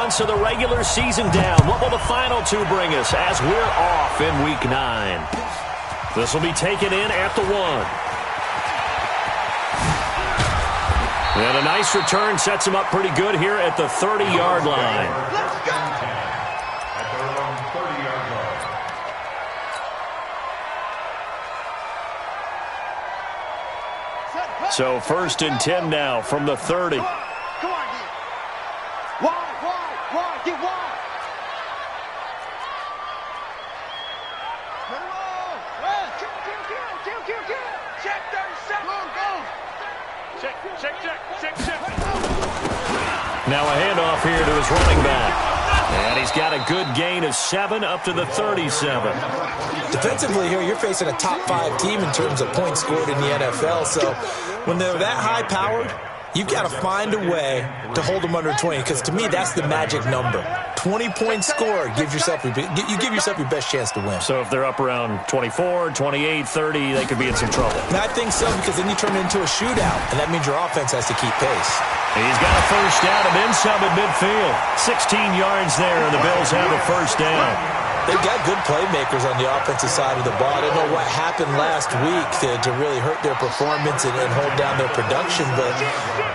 months of the regular season down. What will the final two bring us as we're off in Week 9? This will be taken in at the 1. And a nice return sets him up pretty good here at the 30-yard line. So 1st and 10 now from the 30. Come on, get wide, get wide. Check 37. Check. Now a handoff here to his running back. And he's got a good gain of 7 up to the 37. Defensively here, you're facing a top 5 team in terms of points scored in the NFL. So when they're that high-powered, you've got to find a way to hold them under 20, because to me, that's the magic number. 20 points scored, you give yourself your best chance to win. So if they're up around 24, 28, 30, they could be in some trouble. And I think so, because then you turn it into a shootout, and that means your offense has to keep pace. He's got a first down and then some at midfield. 16 yards there, and the Bills have a first down. They've got good playmakers on the offensive side of the ball. I don't know what happened last week to really hurt their performance and hold down their production, but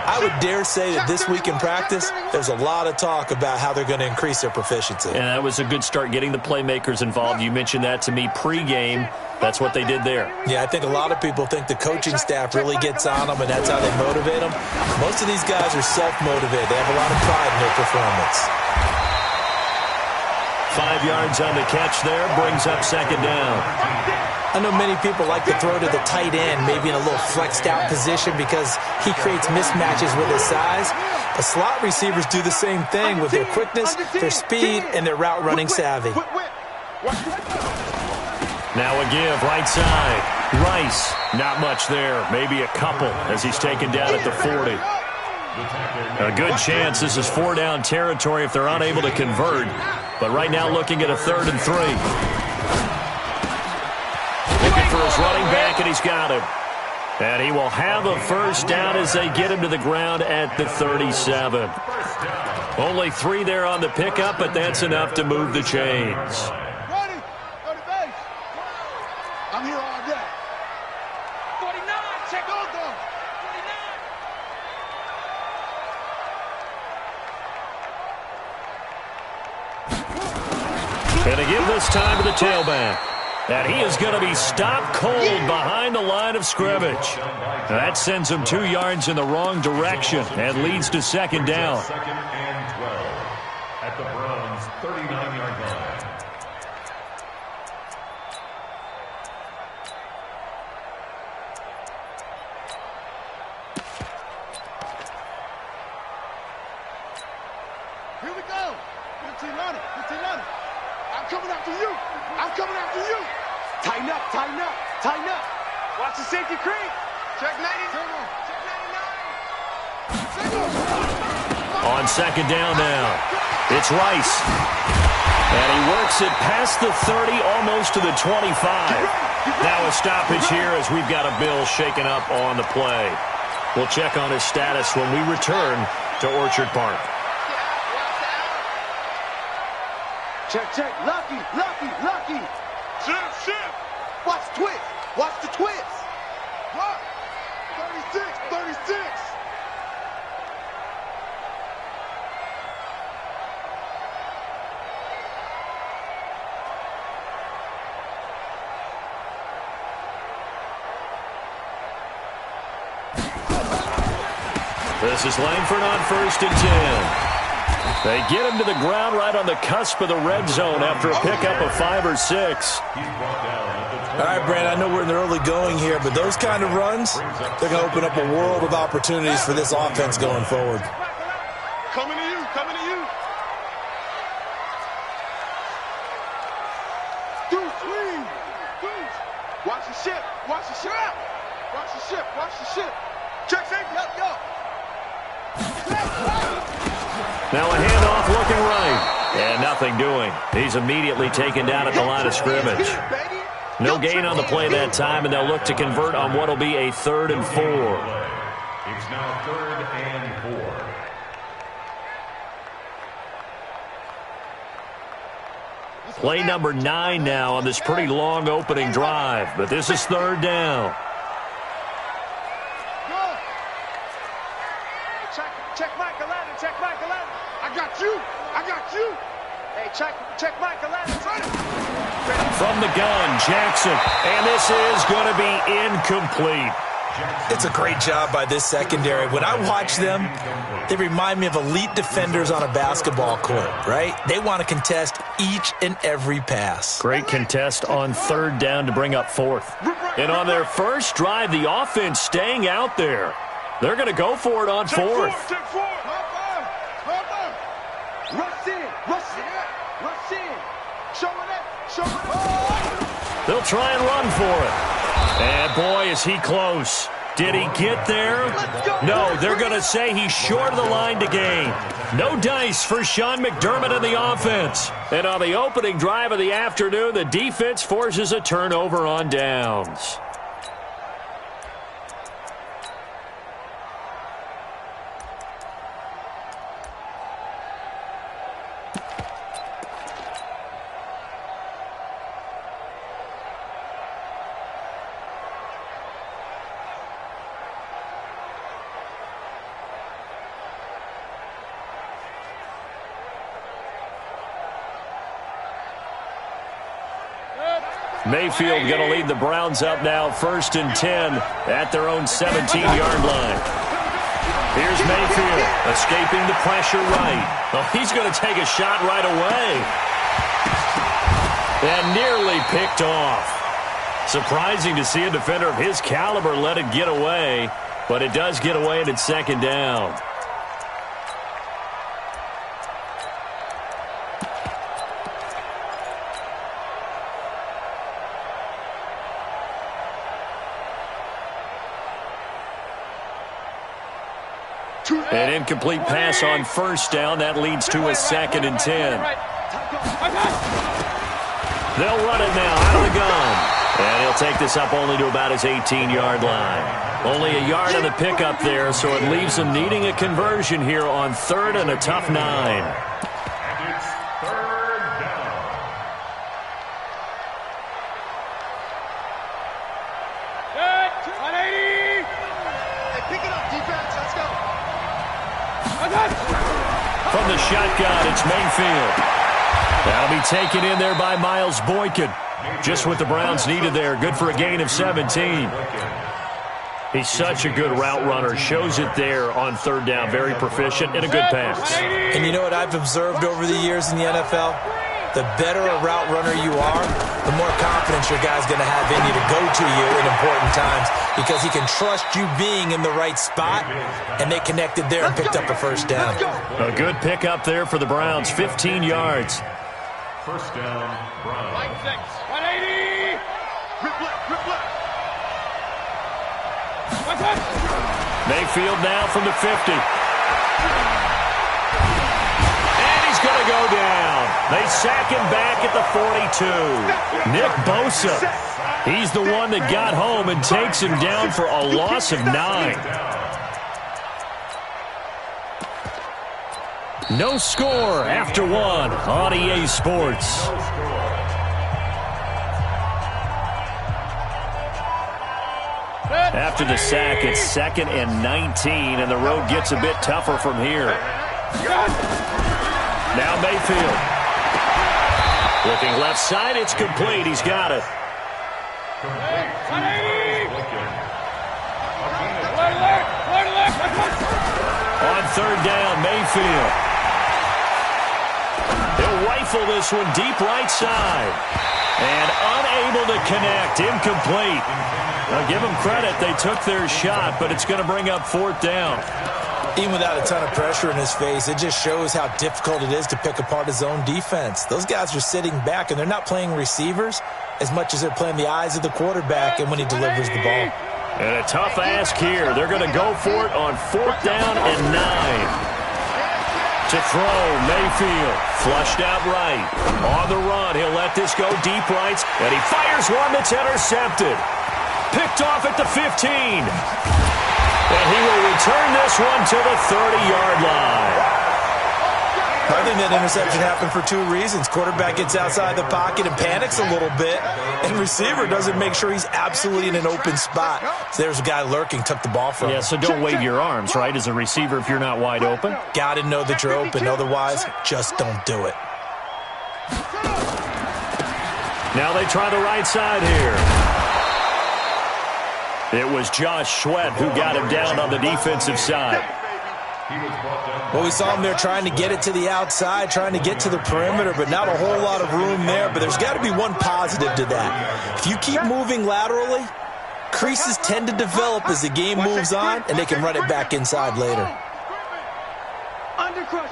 I would dare say that this week in practice, there's a lot of talk about how they're going to increase their proficiency. And that was a good start, getting the playmakers involved. You mentioned that to me pregame. That's what they did there. Yeah, I think a lot of people think the coaching staff really gets on them, and that's how they motivate them. Most of these guys are self-motivated. They have a lot of pride in their performance. 5 yards on the catch there, brings up second down. I know many people like to throw to the tight end, maybe in a little flexed out position because he creates mismatches with his size. But slot receivers do the same thing with their quickness, their speed, and their route running savvy. Now a give, right side. Rice, not much there, maybe a couple as he's taken down at the 40. A good chance this is 4-down territory if they're unable to convert. But right now looking at a 3rd and 3. Looking for his running back, and he's got him. And he will have a first down as they get him to the ground at the 37. Only 3 there on the pickup, but that's enough to move the chains. Ready? Go to base. I'm here all day. 49, check on them. 49. And to give this time to the tailback. And he is going to be stopped cold behind the line of scrimmage. That sends him 2 yards in the wrong direction and leads to second down. Second and 12 at the Browns' 39-yard line. Here we go. 15 running. I'm coming after you. Tighten up. Watch the safety creep. Check 90. On second down now, it's Rice. And he works it past the 30, almost to the 25. Now a stoppage here as we've got a Bill shaken up on the play. We'll check on his status when we return to Orchard Park. Check. Lucky. Shift. Watch the twist. What? 36. This is Langford on 1st and 10. They get him to the ground right on the cusp of the red zone after a pickup of 5 or 6. All right, Brand, I know we're in the early going here, but those kind of runs, they're going to open up a world of opportunities for this offense going forward. Coming to you. Deuce. Watch the ship. Check safety. Yo. Now a handoff looking right. And nothing doing. He's immediately taken down at the line of scrimmage. No gain on the play that time, and they'll look to convert on what will be a 3rd and 4. It's now 3rd and 4. Play number 9 now on this pretty long opening drive, but this is third down. Check Michael Allen. Check Michael Allen. I got you. Hey, check Michael Allen. From the gun, Jackson. And this is going to be incomplete. It's a great job by this secondary. When I watch them, they remind me of elite defenders on a basketball court, right? They want to contest each and every pass. Great contest on third down to bring up fourth. And on their first drive, the offense staying out there. They're going to go for it on fourth. Check four. Rush in. Show it up. They'll try and run for it. And boy, is he close. Did he get there? No, they're going to say he's short of the line to gain. No dice for Sean McDermott and the offense. And on the opening drive of the afternoon, the defense forces a turnover on downs. Mayfield going to lead the Browns up now, 1st and 10 at their own 17-yard line. Here's Mayfield escaping the pressure right. Oh, he's going to take a shot right away. And nearly picked off. Surprising to see a defender of his caliber let it get away, but it does get away and it's 2nd down. An incomplete pass on 1st down. That leads to a 2nd and 10. They'll run it now out of the gun. And he'll take this up only to about his 18-yard line. Only a yard on the pickup there, so it leaves them needing a conversion here on 3rd and a tough 9. And it's 3rd down. Good. 180. Hey, pick it up, defense. Let's go. From the shotgun, it's Mayfield. That'll be taken in there by Miles Boykin. Just what the Browns needed there. Good for a gain of 17. He's such a good route runner. Shows it there on 3rd down. Very proficient and a good pass. And you know what I've observed over the years in the NFL? The better a route runner you are, the more confidence your guy's going to have in you to go to you in important times because he can trust you being in the right spot, and they connected there and picked up a 1st down. A good pickup there for the Browns, 15 yards. 1st down, Browns. 180. Rip left. Mayfield now from the 50. And he's going to go down. They sack him back at the 42. Nick Bosa. He's the one that got home and takes him down for a loss of 9. No score after 1 on EA Sports. After the sack, it's 2nd and 19, and the road gets a bit tougher from here. Now Mayfield. Looking left side, it's complete. He's got it. On 3rd down, Mayfield. He'll rifle this one deep right side. And unable to connect. Incomplete. Now give them credit. They took their shot, but it's going to bring up 4th down. Even without a ton of pressure in his face, it just shows how difficult it is to pick apart his own defense. Those guys are sitting back, and they're not playing receivers as much as they're playing the eyes of the quarterback and when he delivers the ball. And a tough ask here. They're going to go for it on 4th down and 9. To throw, Mayfield, flushed out right. On the run, he'll let this go deep right, and he fires one that's intercepted. Picked off at the 15. And he will return this one to the 30-yard line. I think that interception happened for two reasons. Quarterback gets outside the pocket and panics a little bit, and receiver doesn't make sure he's absolutely in an open spot. So there's a guy lurking, took the ball from him. Yeah, so don't wave your arms, right, as a receiver if you're not wide open. Got to know that you're open. Otherwise, just don't do it. Now they try the right side here. It was Josh Sweat who got him down on the defensive side. Well, we saw him there trying to get it to the outside, trying to get to the perimeter, but not a whole lot of room there. But there's got to be one positive to that. If you keep moving laterally, creases tend to develop as the game moves on, and they can run it back inside later. Under crunch.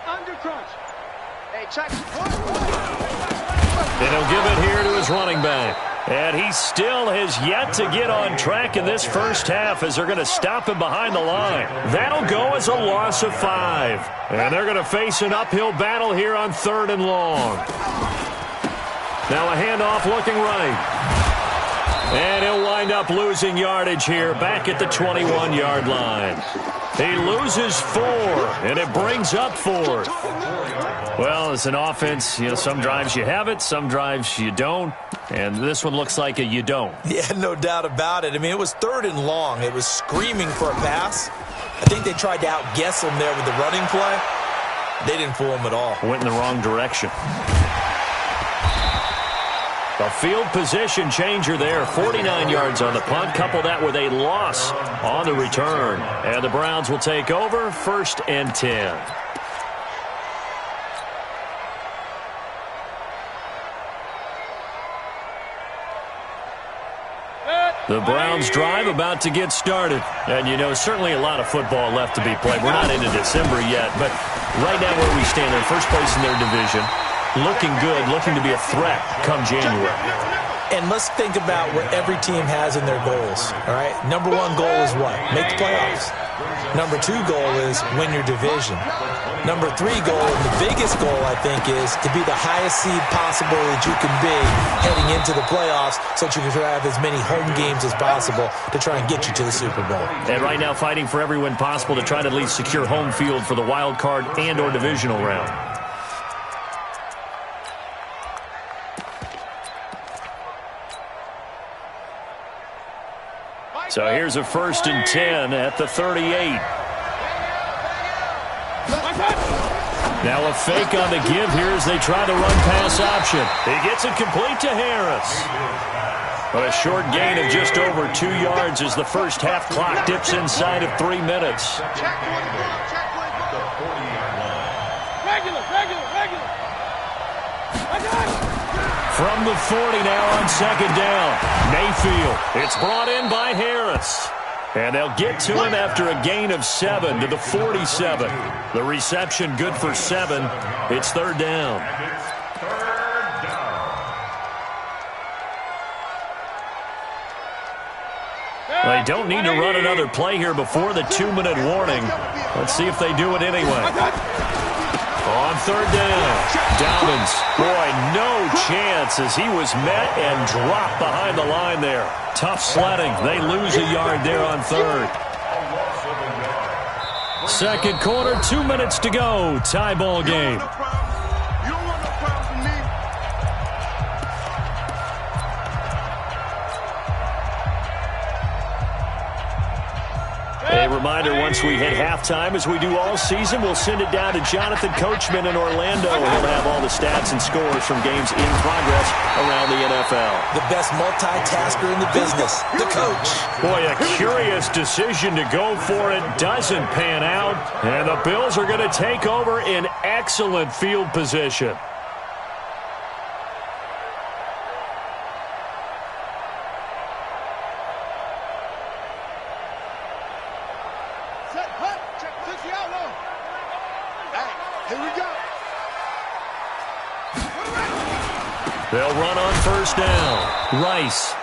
Under crunch. Hey, check. And he'll give it here to his running back. And he still has yet to get on track in this first half as they're going to stop him behind the line. That'll go as a loss of 5. And they're going to face an uphill battle here on 3rd and long. Now a handoff looking right. And he'll wind up losing yardage here back at the 21-yard line. He loses 4, and it brings up 4th. Well, as an offense, you know, some drives you have it, some drives you don't, and this one looks like a you don't. Yeah, no doubt about it. I mean, it was 3rd and long. It was screaming for a pass. I think they tried to outguess him there with the running play. They didn't fool him at all. Went in the wrong direction. A field position changer there. 49 yards on the punt. Couple that with a loss on the return. And the Browns will take over 1st and 10. The Browns drive about to get started. And, you know, certainly a lot of football left to be played. We're not into December yet, but right now where we stand, they're first place in their division. Looking good, looking to be a threat come January. And let's think about what every team has in their goals, all right? Number 1 goal is what? Make the playoffs. Number 2 goal is win your division. Number 3 goal, and the biggest goal, I think, is to be the highest seed possible that you can be heading into the playoffs so that you can have as many home games as possible to try and get you to the Super Bowl. And right now fighting for every win possible to try to at least secure home field for the wild card and or divisional round. So here's a 1st and 10 at the 38. Now a fake on the give here as they try to run pass option. He gets it complete to Harris. But a short gain of just over 2 yards as the first half clock dips inside of 3 minutes. From the 40 now on 2nd down. Mayfield. It's brought in by Harris. And they'll get to him after a gain of 7 to the 47. The reception good for 7. It's 3rd down. They don't need to run another play here before the 2-minute warning. Let's see if they do it anyway. On 3rd down, Dobbins, boy, no chance as he was met and dropped behind the line there. Tough sledding. They lose a yard there on 3rd. 2nd quarter, 2 minutes to go. Tie ball game. A reminder, once we hit halftime, as we do all season, we'll send it down to Jonathan Coachman in Orlando. He'll have all the stats and scores from games in progress around the NFL. The best multitasker in the business, the coach. Boy, a curious decision to go for it. Doesn't pan out. And the Bills are going to take over in excellent field position. They'll run on 1st down. Rice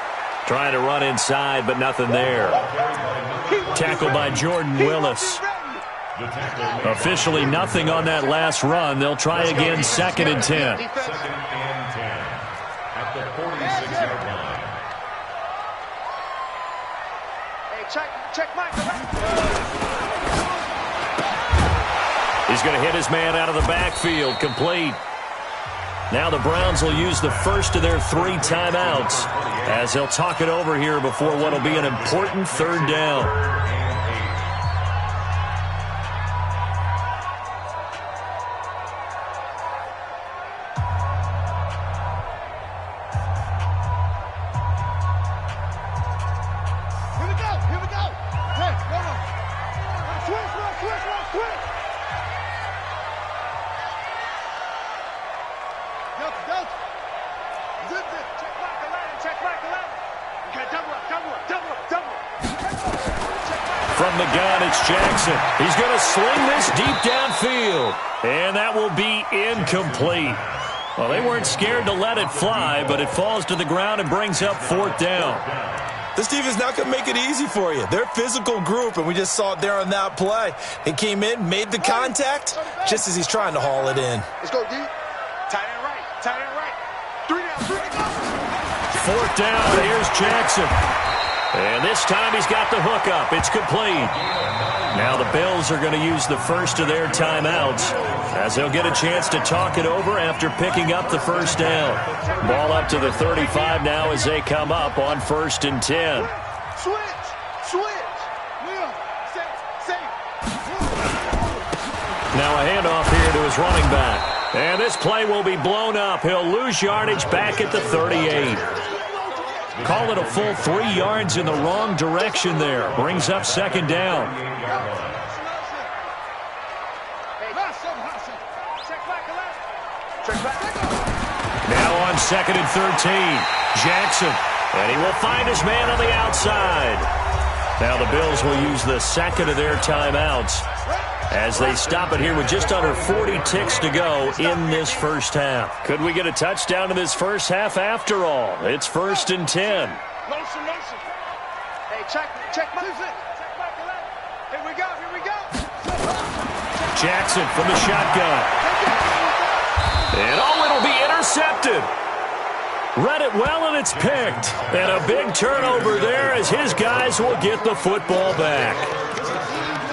trying to run inside, but nothing there. Tackled by Jordan Willis. Officially nothing on that last run. They'll try again 2nd and 10. 2nd and 10 at the 46-yard line. Hey, check Mike. He's going to hit his man out of the backfield, complete. Now the Browns will use the first of their 3 timeouts as they'll talk it over here before what will be an important 3rd down. From the gun, it's Jackson. He's going to sling this deep downfield. And that will be incomplete. Well, they weren't scared to let it fly, but it falls to the ground and brings up 4th down. This team is not going to make it easy for you. They're a physical group, and we just saw it there on that play. He came in, made the contact, just as he's trying to haul it in. Let's go, D. Tight end right. Tight end right. 3 down. 4th down. Here's Jackson. And this time he's got the hook up. It's complete. Now the Bills are going to use the first of their timeouts as they'll get a chance to talk it over after picking up the 1st down. Ball up to the 35 now as they come up on 1st and 10. Switch. Now a handoff here to his running back. And this play will be blown up. He'll lose yardage back at the 38. Call it a full 3 yards in the wrong direction there. Brings up 2nd down. Now on 2nd and 13. Jackson. And he will find his man on the outside. Now the Bills will use the 2nd of their timeouts as they stop it here with just under 40 ticks to go in this 1st half. Could we get a touchdown in this 1st half after all? It's 1st and 10. Motion. Hey, check my position. Here we go. Jackson from the shotgun. And it'll be intercepted. Read it well, and it's picked. And a big turnover there as his guys will get the football back.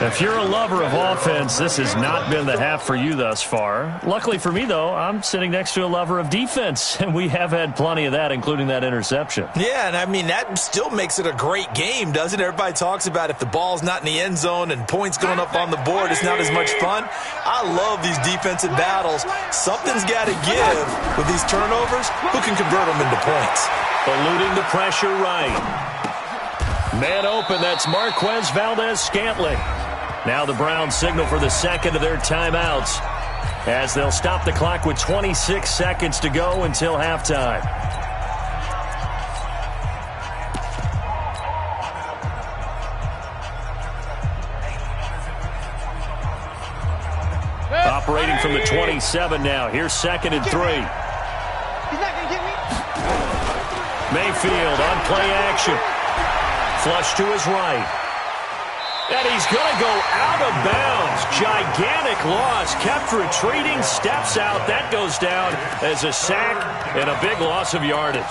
If you're a lover of offense, this has not been the half for you thus far. Luckily for me, though, I'm sitting next to a lover of defense, and we have had plenty of that, including that interception. Yeah, and I mean, that still makes it a great game, doesn't it? Everybody talks about if the ball's not in the end zone and points going up on the board, it's not as much fun. I love these defensive battles. Something's got to give with these turnovers. Who can convert them into points? Eluding the pressure right. Man open, that's Marquez Valdez-Scantling. Now the Browns signal for the 2nd of their timeouts as they'll stop the clock with 26 seconds to go until halftime. Operating from the 27 now. Here's 2nd and 3. He's not going to get me. Mayfield on play action. Flush to his right. And he's going to go out of bounds. Gigantic loss. Kept retreating. Steps out. That goes down as a sack and a big loss of yardage.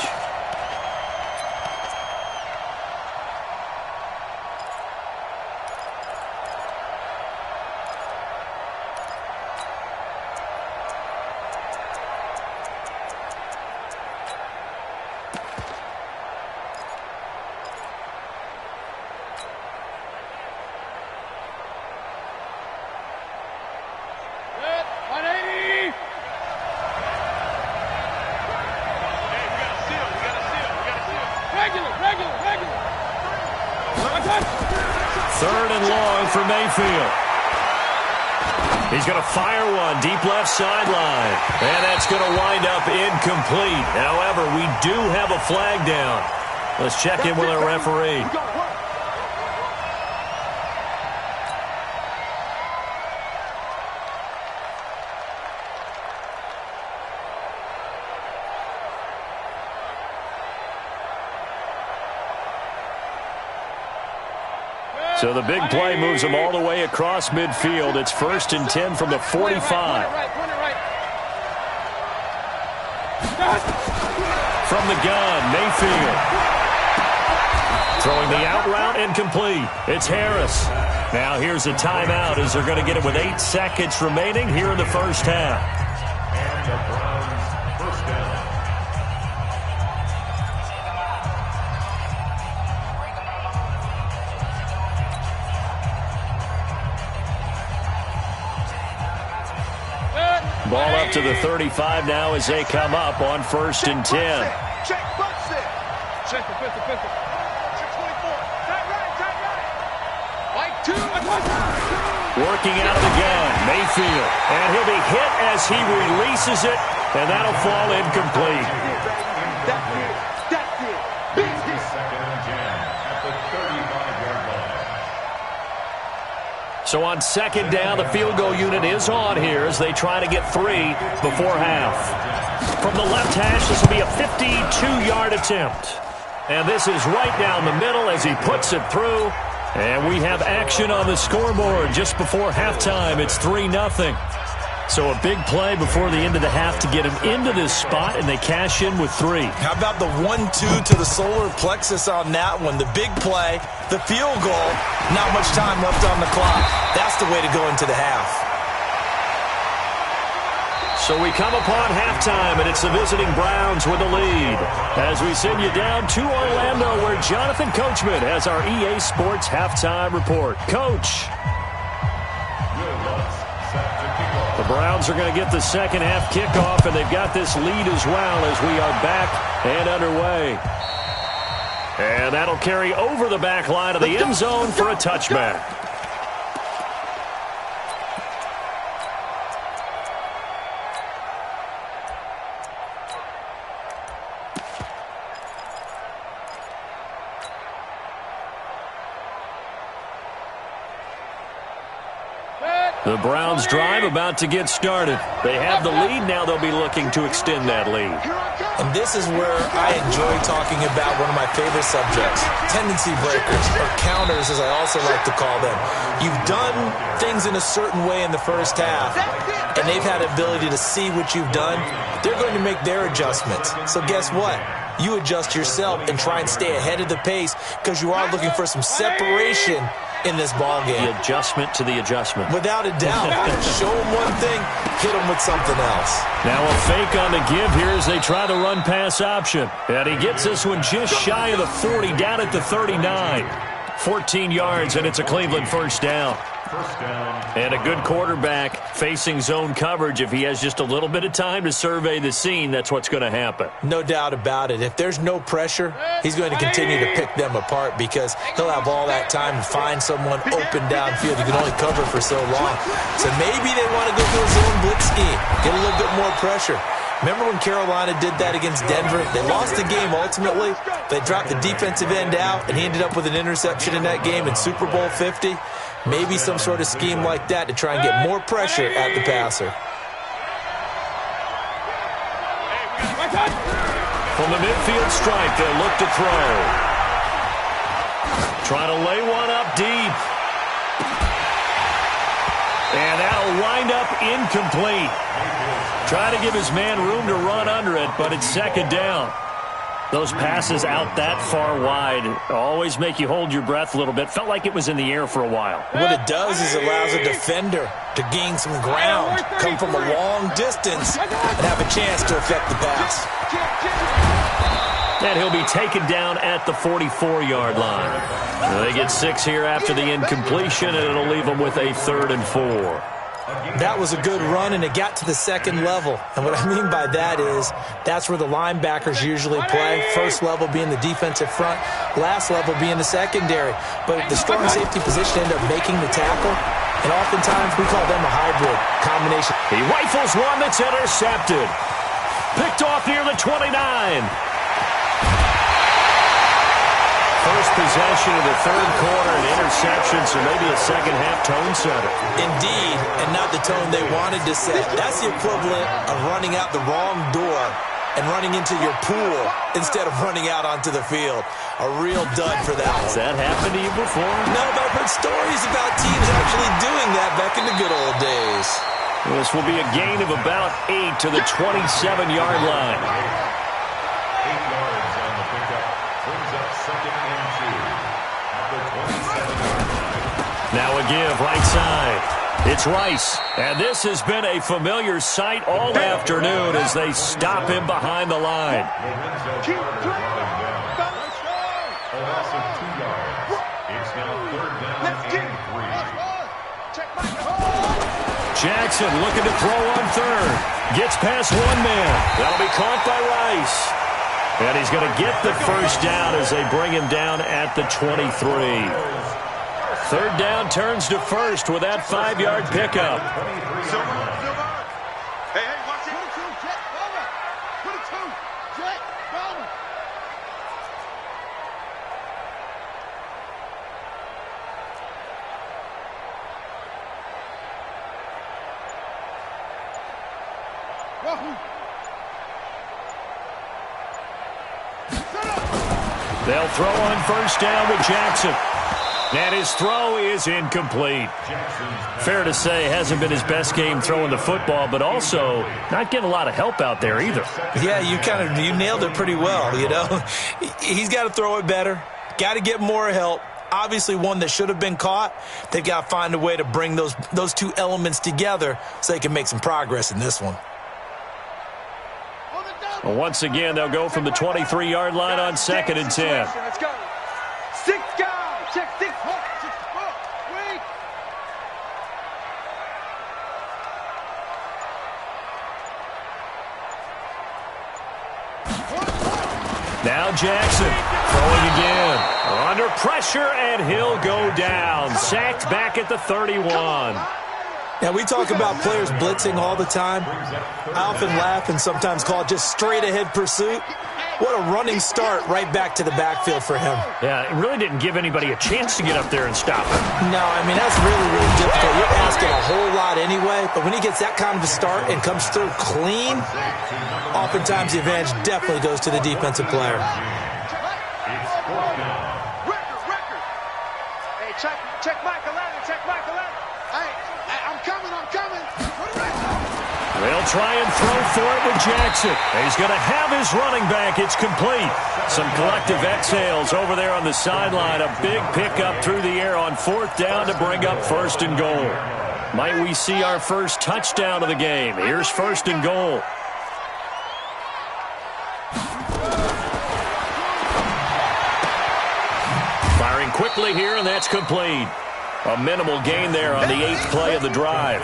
Third and long for Mayfield. He's going to fire one deep left sideline. And that's going to wind up incomplete. However, we do have a flag down. Let's check in with our referee. So the big play moves them all the way across midfield. It's 1st and 10 from the 45. From the gun, Mayfield. Throwing the out route incomplete. It's Harris. Now here's a timeout as they're going to get it with 8 seconds remaining here in the first half. And the Browns first down. Ball up to the 35 now as they come up on 1st and 10. Check, butts it. Check the pistol. Check 24. Tight right. Like 2. Working out of the gun, Mayfield. And he'll be hit as he releases it, and that'll fall incomplete. That's it. Big hit. Second and 10 at the 35-yard line. So on 2nd down, the field goal unit is on here as they try to get 3 before half. From the left hash, this will be a 52-yard attempt. And this is right down the middle as he puts it through. And we have action on the scoreboard just before halftime. It's 3-0. So a big play before the end of the half to get him into this spot, and they cash in with 3. How about the 1-2 to the solar plexus on that one? The big play, the field goal, not much time left on the clock. That's the way to go into the half. So we come upon halftime, and it's the visiting Browns with the lead. As we send you down to Orlando, where Jonathan Coachman has our EA Sports halftime report. Coach. The Browns are going to get the second half kickoff, and they've got this lead as well as we are back and underway. And that'll carry over the back line of the end zone for a touchback. The Browns drive about to get started. They have the lead. Now they'll be looking to extend that lead. And this is where I enjoy talking about one of my favorite subjects, tendency breakers, or counters as I also like to call them. You've done things in a certain way in the first half, and they've had the ability to see what you've done. They're going to make their adjustments. So guess what? You adjust yourself and try and stay ahead of the pace because you are looking for some separation in this ball game. The adjustment to the adjustment. Without a doubt. Show them one thing, hit them with something else. Now a fake on the give here as they try the run-pass option. And he gets this one just shy of the 40, down at the 39. 14 yards, and it's a Cleveland first down. First down. And a good quarterback facing zone coverage. If he has just a little bit of time to survey the scene, that's what's going to happen. No doubt about it. If there's no pressure, he's going to continue to pick them apart because he'll have all that time to find someone open downfield. He can only cover for so long. So maybe they want to go to a zone blitz scheme, get a little bit more pressure. Remember when Carolina did that against Denver? They lost the game ultimately. They dropped the defensive end out, and he ended up with an interception in that game in Super Bowl 50. Maybe some sort of scheme like that to try and get more pressure at the passer. From the midfield stripe, they'll look to throw. Trying to lay one up deep. And that'll wind up incomplete. Trying to give his man room to run under it, but it's second down. Those passes out that far wide always make you hold your breath a little bit. Felt like it was in the air for a while. What it does is it allows a defender to gain some ground, come from a long distance, and have a chance to affect the pass. And he'll be taken down at the 44-yard line. They get 6 here after the incompletion, and it'll leave them with a 3rd and 4. That was a good run, and it got to the second level. And what I mean by that is that's where the linebackers usually play. First level being the defensive front, last level being the secondary. But the strong safety position ended up making the tackle, and oftentimes we call them a hybrid combination. He rifles one that's intercepted. Picked off near the 29. First possession of the third quarter, an interception, so maybe a second-half tone setter. Indeed, and not the tone they wanted to set. That's the equivalent of running out the wrong door and running into your pool instead of running out onto the field. A real dud for that one. Has that happened to you before? No, but I've heard stories about teams actually doing that back in the good old days. This will be a gain of about 8 to the 27-yard line. 8 yards on the pickup. Brings up 2nd and 2 at the 27-yard line. Now a give right side. It's Rice. And this has been a familiar sight all afternoon as they stop him behind the line. Lorenzo Carter brought him down. A loss of 2 yards. It's now 3rd down and 3. Jackson looking to throw on 3rd. Gets past one man. That'll be caught by Rice. And he's going to get the first down as they bring him down at the 23. 3rd down turns to 1st with that 5-yard pickup. Hey, watch it. 22, Jet, over. 22, Jet, over. They'll throw on 1st down with Jackson. And his throw is incomplete. Fair to say, hasn't been his best game throwing the football, but also not getting a lot of help out there either. Yeah, you nailed it pretty well, you know. He's got to throw it better. Got to get more help. Obviously one that should have been caught. They've got to find a way to bring those two elements together so they can make some progress in this one. Well, once again, they'll go from the 23-yard line on 2nd and 10. Let's go. 6 guys. Check 6. Wait. Now Jackson throwing again. Under pressure, and he'll go down. Sacked back at the 31. Now, we talk about players blitzing all the time. I often laugh and sometimes call it just straight-ahead pursuit. What a running start right back to the backfield for him. Yeah, it really didn't give anybody a chance to get up there and stop him. No, I mean, that's really, really difficult. You're asking a whole lot anyway, but when he gets that kind of a start and comes through clean, oftentimes the advantage definitely goes to the defensive player. Record. Hey, check Michael Allen. Check Michael Allen. Hey, I'm coming. They'll try and throw for it with Jackson. He's going to have his running back. It's complete. Some collective exhales over there on the sideline. A big pickup through the air on 4th down to bring up 1st and goal. Might we see our first touchdown of the game? Here's 1st and goal. Firing quickly here, and that's complete. A minimal gain there on the 8th play of the drive.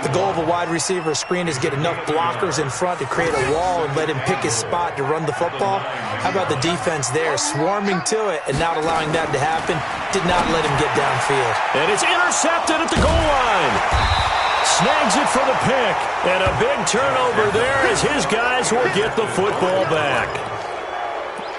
The goal of a wide receiver screen is get enough blockers in front to create a wall and let him pick his spot to run the football. How about the defense there, swarming to it and not allowing that to happen? Did not let him get downfield. And it's intercepted at the goal line. Snags it for the pick. And a big turnover there as his guys will get the football back.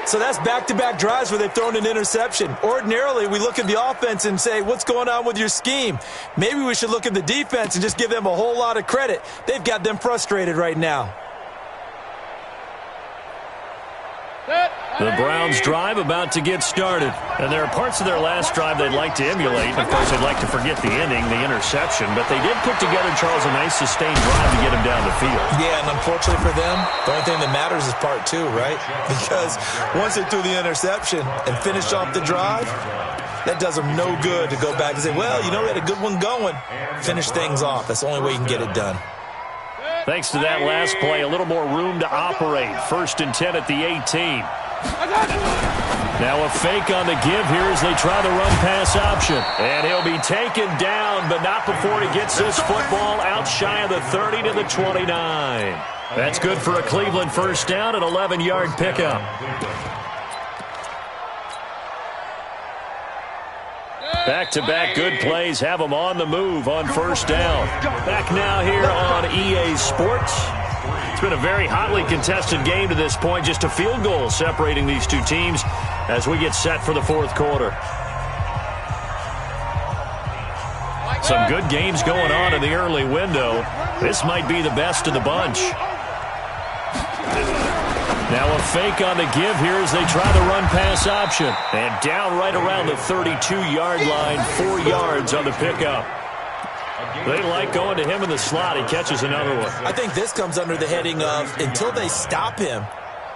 So that's back-to-back drives where they've thrown an interception. Ordinarily, we look at the offense and say, what's going on with your scheme? Maybe we should look at the defense and just give them a whole lot of credit. They've got them frustrated right now. The Browns' drive about to get started. And there are parts of their last drive they'd like to emulate. Of course, they'd like to forget the ending, the interception. But they did put together, Charles, a nice sustained drive to get him down the field. Yeah, and unfortunately for them, the only thing that matters is part 2, right? Because once they threw the interception and finished off the drive, that does them no good to go back and say, well, you know, we had a good one going. Finish things off. That's the only way you can get it done. Thanks to that last play, a little more room to operate. 1st and 10 at the 18. Now a fake on the give here as they try the run-pass option. And he'll be taken down, but not before he gets this football out shy of the 30 to the 29. That's good for a Cleveland first down, an 11-yard pickup. Back-to-back good plays have them on the move on 1st down. Back now here on EA Sports. It's been a very hotly contested game to this point. Just a field goal separating these two teams as we get set for the 4th quarter. Some good games going on in the early window. This might be the best of the bunch. Now a fake on the give here as they try the run-pass option. And down right around the 32-yard line, 4 yards on the pickup. They like going to him in the slot. He catches another one. I think this comes under the heading of until they stop him,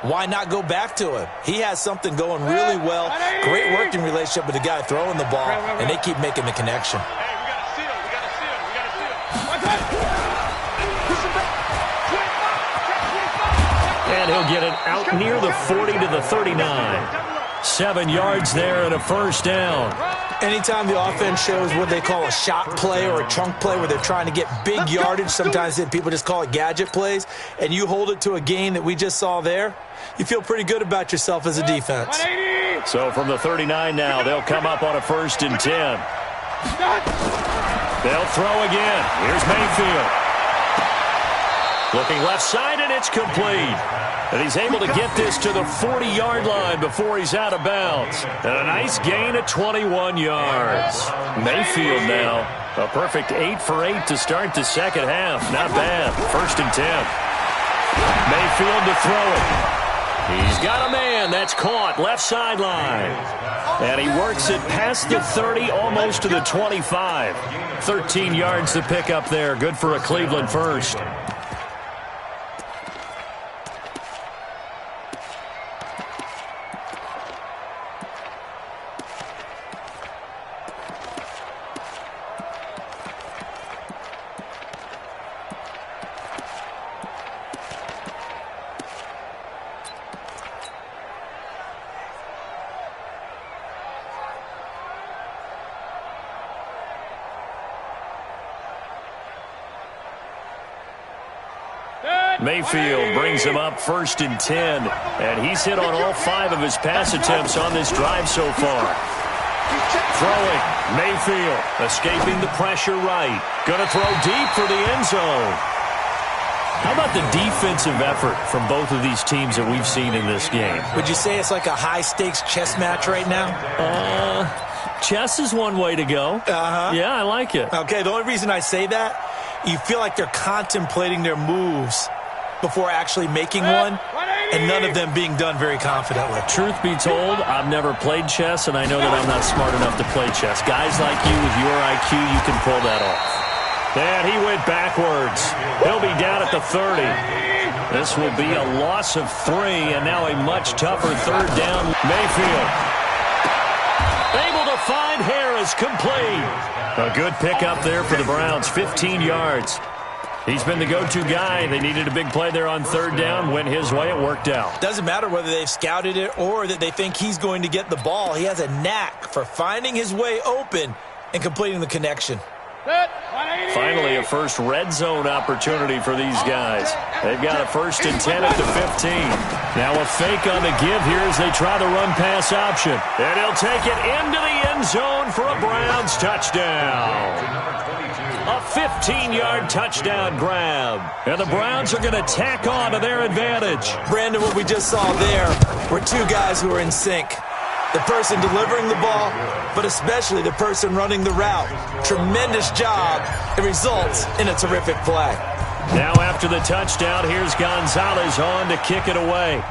Why not go back to him? He has something going really well. Great working relationship with the guy throwing the ball, and they keep making the connection. Hey, we got to seal. We got to seal. And he'll get it out near the 40 to the 39. 7 yards there and a first down. Anytime the offense shows what they call a shot play or a chunk play where they're trying to get big yardage, sometimes people just call it gadget plays, and you hold it to a gain that we just saw there, you feel pretty good about yourself as a defense. So from the 39 now, they'll come up on a 1st and 10. They'll throw again. Here's Mayfield. Looking left side, and it's complete. And he's able to get this to the 40-yard line before he's out of bounds. And a nice gain of 21 yards. Mayfield now, a perfect 8 for 8 to start the second half. Not bad. 1st and 10. Mayfield to throw it. He's got a man. That's caught. Left sideline. And he works it past the 30, almost to the 25. 13 yards to pick up there. Good for a Cleveland first. Mayfield brings him up 1st and 10, and he's hit on all 5 of his pass attempts on this drive so far. Throwing, Mayfield escaping the pressure right. Going to throw deep for the end zone. How about the defensive effort from both of these teams that we've seen in this game? Would you say it's like a high-stakes chess match right now? Chess is one way to go. Yeah, I like it. Okay, the only reason I say that, you feel like they're contemplating their moves before actually making one, and none of them being done very confidently. Truth be told, I've never played chess, and I know that I'm not smart enough to play chess. Guys like you with your IQ, you can pull that off. And he went backwards. He'll be down at the 30. This will be a loss of 3, and now a much tougher 3rd down. Mayfield able to find Harris, complete. A good pickup there for the Browns, 15 yards. He's been the go-to guy. They needed a big play there on 3rd down. Went his way. It worked out. Doesn't matter whether they've scouted it or that they think he's going to get the ball. He has a knack for finding his way open and completing the connection. Finally, a first red zone opportunity for these guys. They've got a 1st and 10 at the 15. Now a fake on the give here as they try the run-pass option. And he'll take it into the end zone for a Browns touchdown. A 15-yard touchdown grab. And the Browns are going to tack on to their advantage. Brandon, what we just saw there were 2 guys who are in sync. The person delivering the ball, but especially the person running the route. Tremendous job. It results in a terrific play. Now after the touchdown, here's Gonzalez on to kick it away.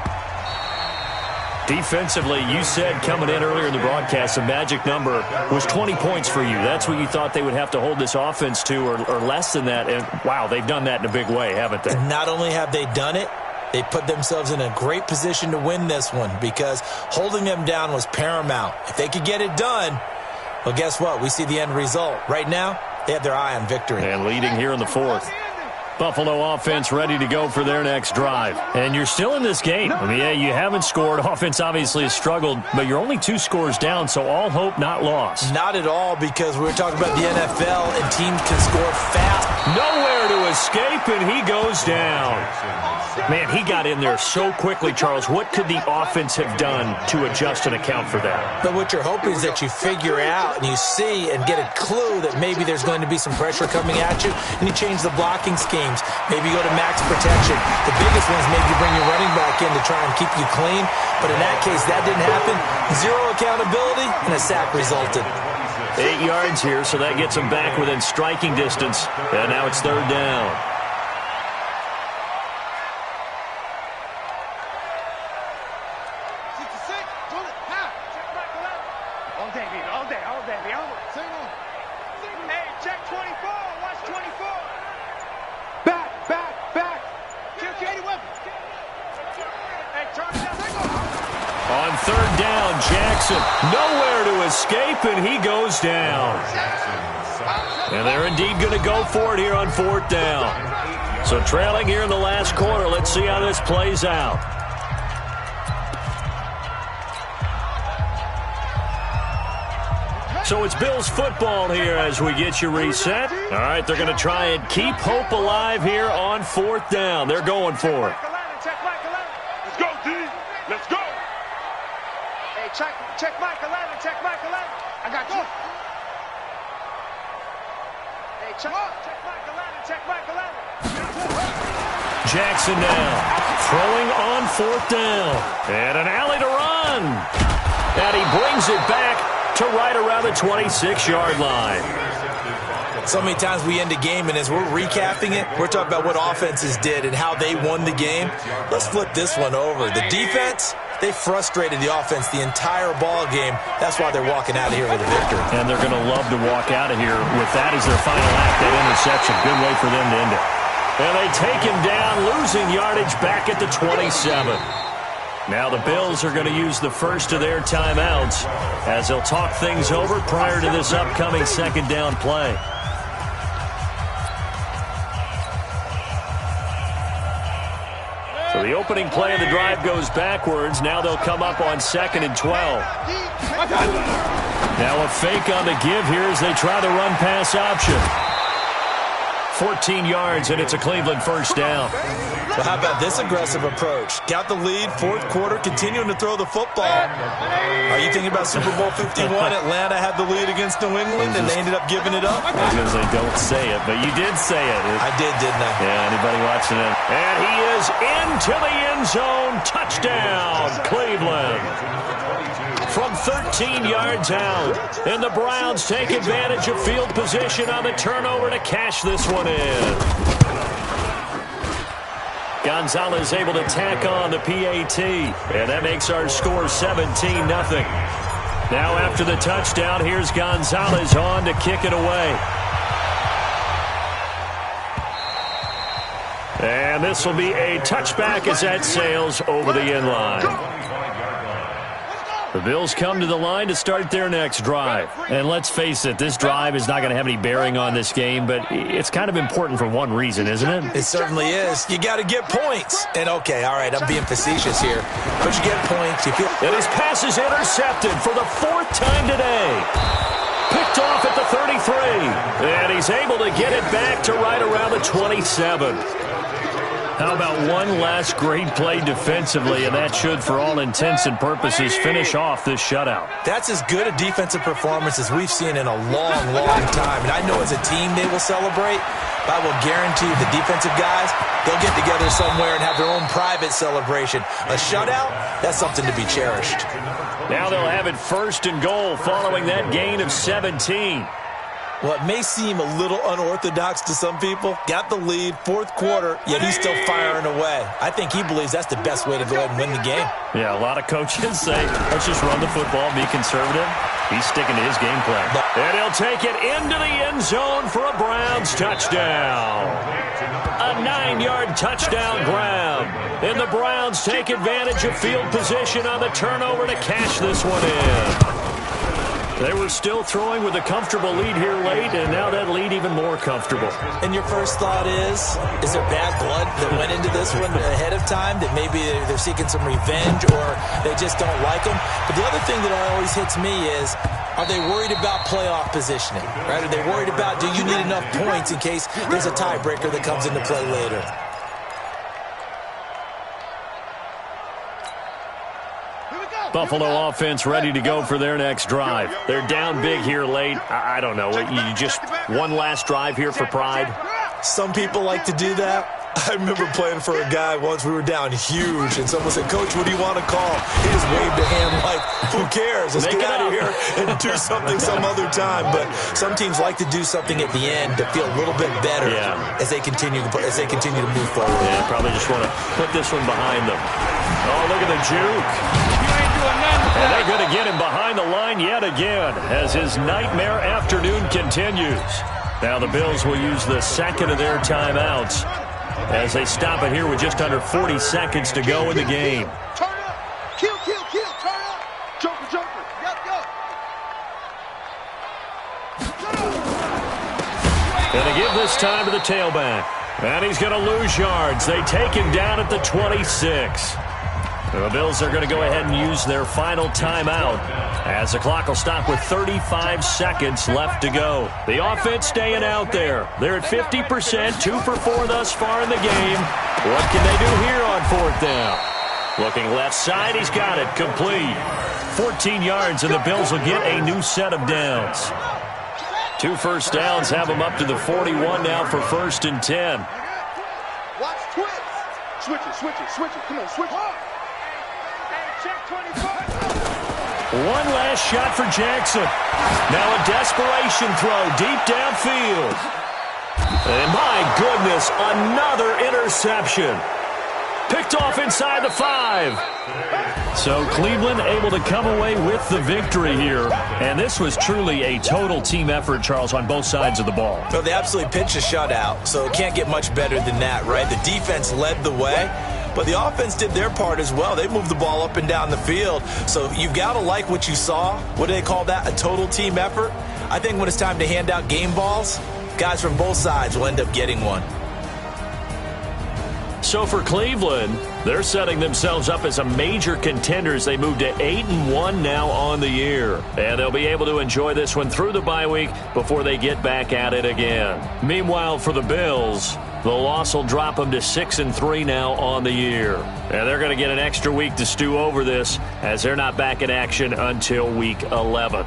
Defensively, you said coming in earlier in the broadcast, the magic number was 20 points for you. That's what you thought they would have to hold this offense to, or less than that. And, wow, they've done that in a big way, haven't they? And not only have they done it, they put themselves in a great position to win this one because holding them down was paramount. If they could get it done, well, guess what? We see the end result. Right now, they have their eye on victory. And leading here in the 4th. Buffalo offense ready to go for their next drive. And you're still in this game. I mean, yeah, you haven't scored. Offense obviously has struggled, but you're only 2 scores down, so all hope not lost. Not at all, because we were talking about the NFL, and teams can score fast. Nowhere to escape, and he goes down. Man, he got in there so quickly, Charles. What could the offense have done to adjust and account for that? But what you're hoping is that you figure out and you see and get a clue that maybe there's going to be some pressure coming at you, and you change the blocking schemes. Maybe you go to max protection. The biggest one is maybe you bring your running back in to try and keep you clean. But in that case, that didn't happen. 0 accountability, and a sack resulted. 8 yards here, so that gets them back within striking distance. And now it's 3rd down. third down. Jackson nowhere to escape, and he goes down. And they're indeed going to go for it here on fourth down. So trailing here in the last quarter. Let's see how this plays out. So it's Bills football here as we get you reset. All right, they're going to try and keep hope alive here on fourth down. They're going for it. Let's go, D. Let's go. Hey, check Mike 11. Check Mike 11. I got you. Hey, check Mike 11. Check Mike 11. Jackson now throwing on fourth down. And an alley to run. And he brings it back to right around the 26-yard line. So many times we end a game, and as we're recapping it, we're talking about what offenses did and how they won the game. Let's flip this one over. The defense, they frustrated the offense the entire ball game. That's why they're walking out of here with a victory. And they're going to love to walk out of here with that as their final act, that interception. Good way for them to end it. And they take him down, losing yardage back at the 27. Now the Bills are going to use the first of their timeouts as they'll talk things over prior to this upcoming second down play. So the opening play of the drive goes backwards. Now they'll come up on 2nd and 12. Now a fake on the give here as they try the run-pass option. 14 yards, and it's a Cleveland first down. Well, how about this aggressive approach? Got the lead, fourth quarter, continuing to throw the football. Are you thinking about Super Bowl 51? Atlanta had the lead against New England, and they ended up giving it up? Because they don't say it, but you did say it. I did, didn't I? Yeah, anybody watching it? And he is into the end zone. Touchdown, Cleveland. From 13 yards out. And the Browns take advantage of field position on the turnover to cash this one in. Gonzalez able to tack on the PAT. And that makes our score 17-0. Now after the touchdown, here's Gonzalez on to kick it away. And this will be a touchback as that sails over the end line. The Bills come to the line to start their next drive. And let's face it, this drive is not going to have any bearing on this game, but it's kind of important for one reason, isn't it? It certainly is. You got to get points. And, okay, all right, I'm being facetious here. But you get points. And his pass is intercepted for the fourth time today. Picked off at the 33. And he's able to get it back to right around the 27. How about one last great play defensively, and that should, for all intents and purposes, finish off this shutout. That's as good a defensive performance as we've seen in a long, long time. And I know as a team they will celebrate, but I will guarantee you the defensive guys, they'll get together somewhere and have their own private celebration. A shutout, that's something to be cherished. Now they'll have it first and goal following that gain of 17. Well, it may seem a little unorthodox to some people. Got the lead, fourth quarter, yet he's still firing away. I think he believes that's the best way to go ahead and win the game. Yeah, a lot of coaches say, let's just run the football, be conservative. He's sticking to his game plan. And he'll take it into the end zone for a Browns touchdown. A 9-yard touchdown grab. And the Browns take advantage of field position on the turnover to cash this one in. They were still throwing with a comfortable lead here late, and now that lead even more comfortable. And your first thought is there bad blood that went into this one ahead of time, that maybe they're seeking some revenge or they just don't like them? But the other thing that always hits me is, are they worried about playoff positioning? Right? Are they worried about, do you need enough points in case there's a tiebreaker that comes into play later? Buffalo offense ready to go for their next drive. They're down big here late. I don't know. You just one last drive here for pride? Some people like to do that. I remember playing for a guy once. We were down huge, and someone said, "Coach, what do you want to call?" He just waved a hand like, who cares? Let's get out of here and do something some other time. But some teams like to do something at the end to feel a little bit better as they continue to move forward. Yeah, probably just want to put this one behind them. Oh, look at the juke. And they're going to get him behind the line yet again as his nightmare afternoon continues. Now the Bills will use the second of their timeouts as they stop it here with just under 40 seconds to go in the game. Turn up. Kill, turn up. And they give this time to the tailback. And he's going to lose yards. They take him down at the 26. The Bills are going to go ahead and use their final timeout as the clock will stop with 35 seconds left to go. The offense staying out there. They're at 50%, 2 for 4 thus far in the game. What can they do here on 4th down? Looking left side, he's got it, complete. 14 yards, and the Bills will get a new set of downs. 2 first downs have them up to the 41 now for 1st and 10. Watch twitch. Switch it. Come on, switch it. Check 24. One last shot for Jackson. Now a desperation throw deep downfield. And my goodness, another interception. Picked off inside the 5. So Cleveland able to come away with the victory here. And this was truly a total team effort, Charles, on both sides of the ball. So they absolutely pitched a shutout, so it can't get much better than that, right? The defense led the way, but the offense did their part as well. They moved the ball up and down the field. So you've got to like what you saw. What do they call that? A total team effort? I think when it's time to hand out game balls, guys from both sides will end up getting one. So for Cleveland, they're setting themselves up as a major contender as they move to 8-1 now on the year. And they'll be able to enjoy this one through the bye week before they get back at it again. Meanwhile, for the Bills, the loss will drop them to 6-3 now on the year. And they're going to get an extra week to stew over this as they're not back in action until week 11.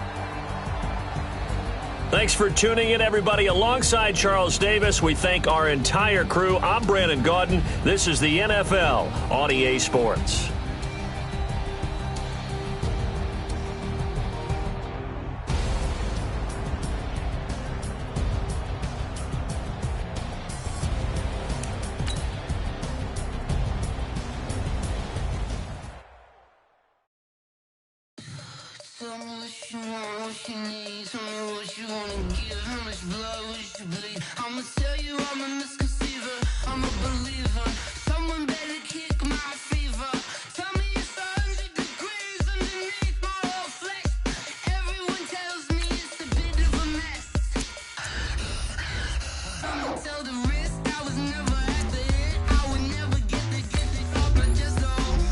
Thanks for tuning in, everybody. Alongside Charles Davis, we thank our entire crew. I'm Brandon Gaudin. This is the NFL on EA Sports. Tell me what you want, what you need. Tell me what you wanna give. How much blood would you bleed? I'ma tell you I'm a misconceiver. I'm a believer. Someone better kick my fever. Tell me it's 100 degrees underneath my whole flesh. Everyone tells me it's a bit of a mess. I'ma tell the risk I was never at the end. I would never get the top, but just know I'm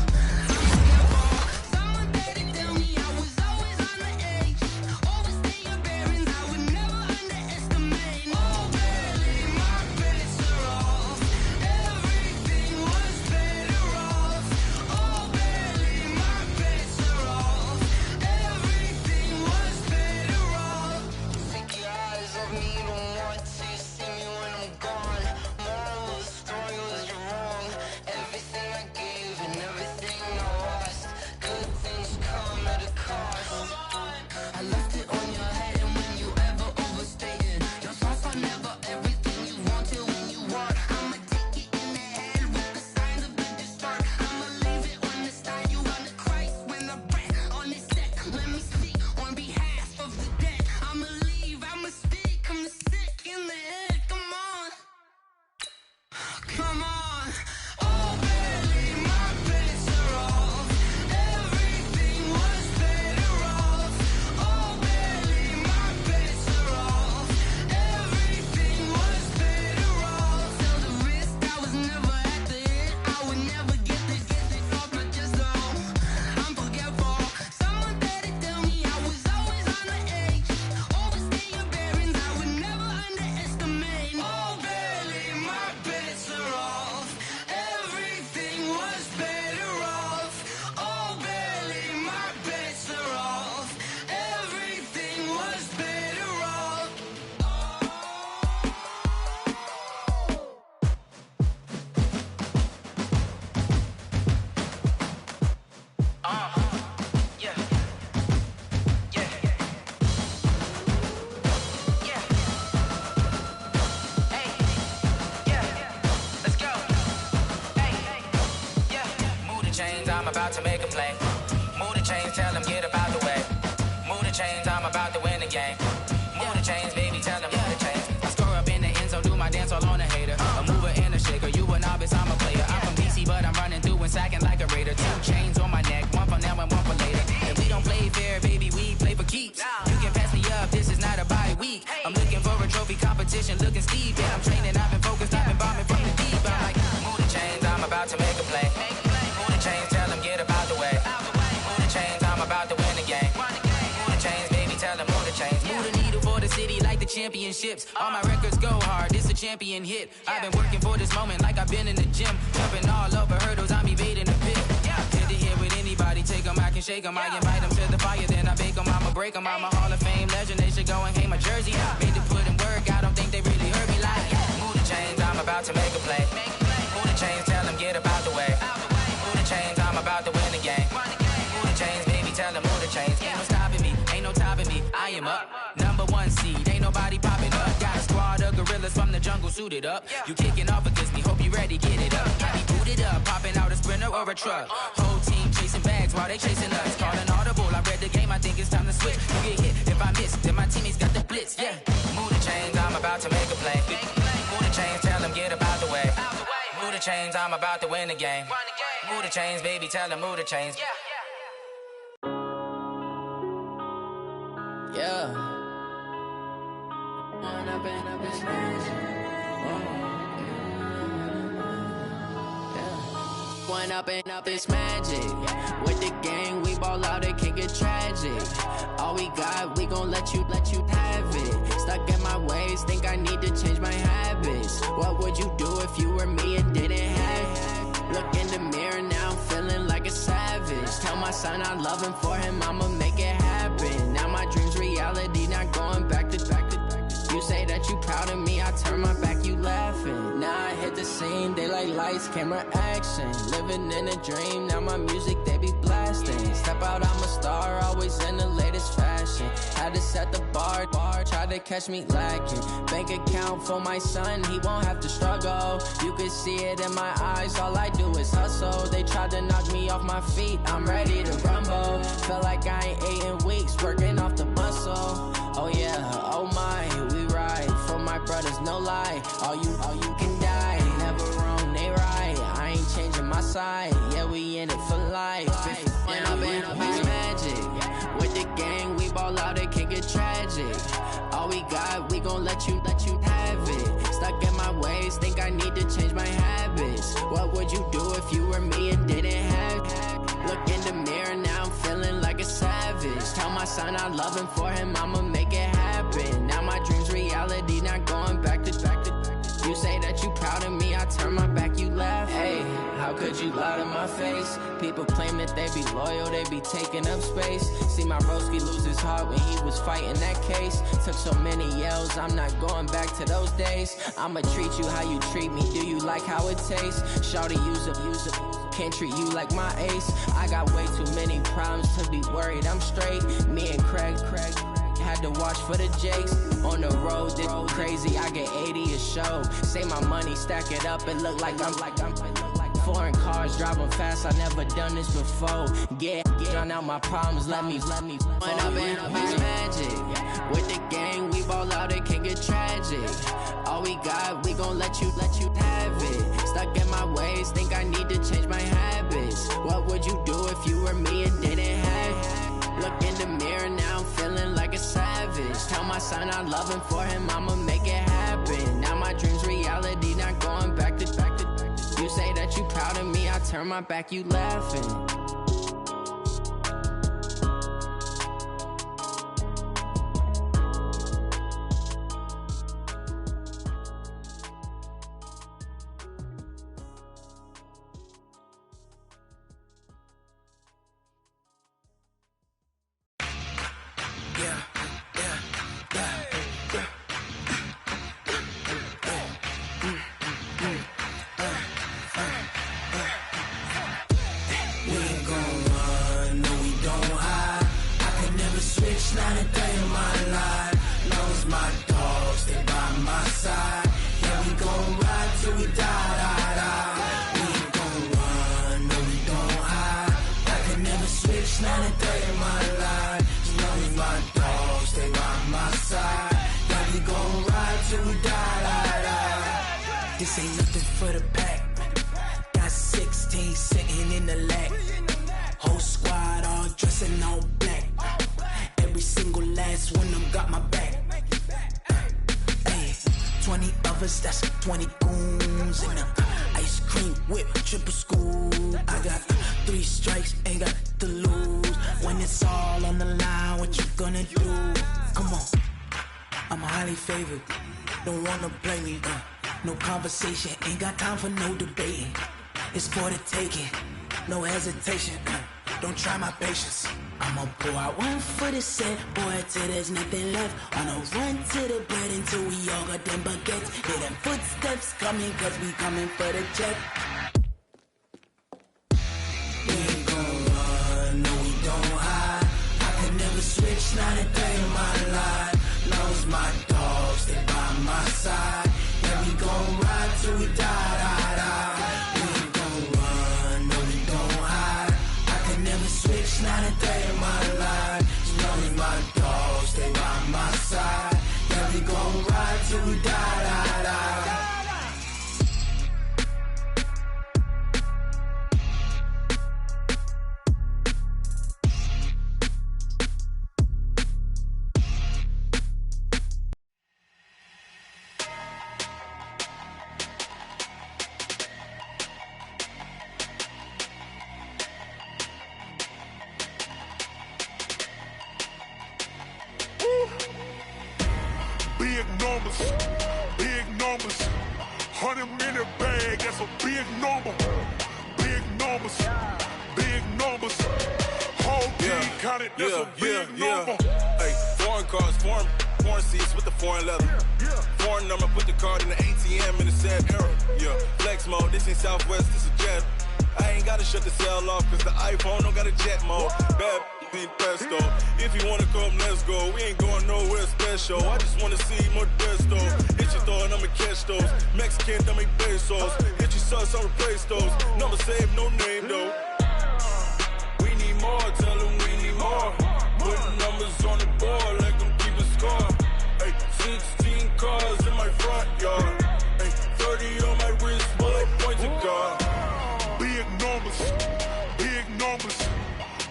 careful. Someone better tell me I was always on the edge. Overstay your bearings, I would never underestimate. Oh, barely, my bets are off. Everything was better off. Oh, barely, my bets are off. Everything was better off. Take your eyes off me, don't want to see me when I'm gone. Moral of the story was you're wrong. Everything I gave and everything I lost. Good things come at a cost. I left it on your head, and when you ever overstay it, your thoughts are never everything you wanted when you want. I'ma take it in the head with the signs of the distort. I'ma leave it on the side. You on the Christ when the breath on this set. Let me speak on behalf of the dead. I'ma leave, I'ma speak. I'm the sick in the head. Come on. Come on. Oh, barely, my bets are off. Everything was better off. Oh, barely, my bets are off. Everything was better off. Tell the risk I was never at the end. I would never get the top, but just know I'm forgetful. Someone better tell me I was always on the edge. Overstay your bearings, I would never underestimate. Oh, barely, my bets are off. Everything was better off. Oh, barely, my bets are off. Everything was better off. Yeah. Yeah. Yeah. Hey. Yeah. Let's go. Hey. Yeah. Move the chains, I'm about to make a play. Move the chains, tell them get up out the way. Move the chains, I'm about to win the game. Move the chains, baby, tell them move the chains. I score up in the end zone, do my dance all on a hater. A mover and a shaker, you a novice, I'm a player. I'm from DC, but I'm running through and sacking like a raider. 2 chains on my neck, one for now and one for later. And we don't play fair, baby, we play for keeps. You can pass me up, this is not a bye week. I'm looking for a trophy competition, looking steep. about to make a play. Move the chains, tell them get about the way. Move the chains, I'm about to win the game. Move the chains, baby, tell them move the chains. Move the needle for the city like the championships. All my records go hard, this a champion hit. I've been working for this moment like I've been in the gym. Jumping all over hurdles, I'm evading the pit. Hit to hit with anybody, take them, I can shake them. I invite them to the fire, then I bake them, I'ma break them. I'm a Hall of Fame legend, they should go and hang my jersey. Made to put in work, I don't think they really heard me like. Move the chains, I'm about to make a play. Move the chains, tell them get about the way. Move the chains, I'm about to win the game. Move the chains, baby, tell them move the chains. Ain't no stopping me, ain't no topping me. I am up, #1 seed, ain't nobody popping up. Got a squad of gorillas from the jungle suited up. You kicking off against me, hope you ready, get it up. I be booted up, popping out a sprinter or a truck. Whole team chasing bags while they chasing us. Calling audible, I read the game, I think it's time to switch. You get hit, if I miss, then my teammates got the blitz, yeah. Move the chains, I'm about to make a play. Move the chains, tell them get about the way. Move the chains, I'm about to win the game. Move the chains, baby, tell them move the chains. Yeah. One up and up, it's magic. With the gang, we ball out, it can get tragic. All we got, we gon' let you have it. Stuck in my ways, think I need to change my habits. What would you do if you were me and didn't have it? Look in the mirror now, I'm feeling like a savage. Tell my son I love him, for him I'ma make it happen. Now my dream's reality, not going back to. You say that you proud of me, I turn my back, you laughing. Now I hit the scene, they like lights, camera, action. Living in a dream, now my music, they be blasting. Step out, I'm a star, always in the latest fashion. Had to set the bar, try to catch me lacking. Bank account for my son, he won't have to struggle. You can see it in my eyes, all I do is hustle. They tried to knock me off my feet, I'm ready to rumble. Felt like I ain't ate in weeks, working off the muscle. Oh yeah, oh my, we ride for my brothers, no lie. All you can die, never wrong, they right. I ain't changing my side, yeah, we in it for life. And I've been magic. With the gang, we ball out, it can get tragic. All we got, we gon' let you have it. Stuck in my ways, think I need to change my habits. What would you do if you were me and didn't have it? Look in the mirror, now I'm feeling like a savage. Tell my son I love him, for him I'ma make it happen. Now my dream's reality, not going back to. You say that you proud of me, I turn my back, you laugh. Hey, how could you lie to my face? People claim that they be loyal, they be taking up space. See my broski lose his heart when he was fighting that case. Took so many yells, I'm not going back to those days. I'ma treat you how you treat me, do you like how it tastes? Shawty, use up, can't treat you like my ace. I got way too many problems to be worried, I'm straight. Me and Craig had to watch for the Jakes. On the road, this crazy, I get 80 a show. Say my money, stack it up, it look like I'm foreign cars, driving fast, I never done this before. Get drown out my problems, let me When up and up is magic. With the gang, we ball out, it can get tragic. All we got, we gon' let you have it. Stuck in my ways, think I need to change my habits. What would you do if you were me and didn't have it? Look in the mirror, now I'm feeling like a savage. Tell my son I love him, for him I'ma make it happen. Now my dream's reality, not going back to. You say that you proud of me, I turn my back, you laughing. This ain't nothing for the pack. Got 16 sitting in the lap. Whole squad all dressing all black. Every single last one of them got my back. Hey, 20 of us, that's 20 goons in the ice cream whip, triple school. I got 3 strikes, ain't got to lose. When it's all on the line, what you gonna do? Come on, I'm highly favored. Don't wanna play me, no conversation, ain't got time for no debating. It's for the taking, no hesitation. Don't try my patience. I'ma pull out 1 foot of set, boy, till there's nothing left. On a run to the bed until we all got them baguettes. Hear them footsteps coming, cause we coming for the check. We ain't gon' run, no we don't hide. I could never switch, not a day in my life. Lost my dogs, they by my side. Yeah, we gon' ride till we die, die, die. We ain't gon' run, no we don't hide. I could never switch, not a day in my life. As long as my dogs, they by my side. Yeah, we gon' ride till we die, die, die. Big numbers, big numbers. 100-minute bag, that's a big number. Big numbers, big numbers. Whole team counted, that's a big number. Hey, foreign cars, foreign seats with the foreign leather. Foreign number, put the card in the ATM in the sad era. Yeah, flex mode, this ain't Southwest, this is jet. I ain't gotta shut the cell off, cause the iPhone don't got a jet mode. Bad need pesto. If you wanna come, let's go. We ain't going nowhere special. I just wanna see more desto. Hit your throw and I'ma catch those. Mexican, don't make pesos. Hit your sus, I'll replace those. Number saved, no name though. We need more, tell them we need more. Putting numbers on the board, like them keep a score. Hey, 16 cars in my front yard. Hey, 30 on my wrist, bullet point to God. Big numbers, big numbers.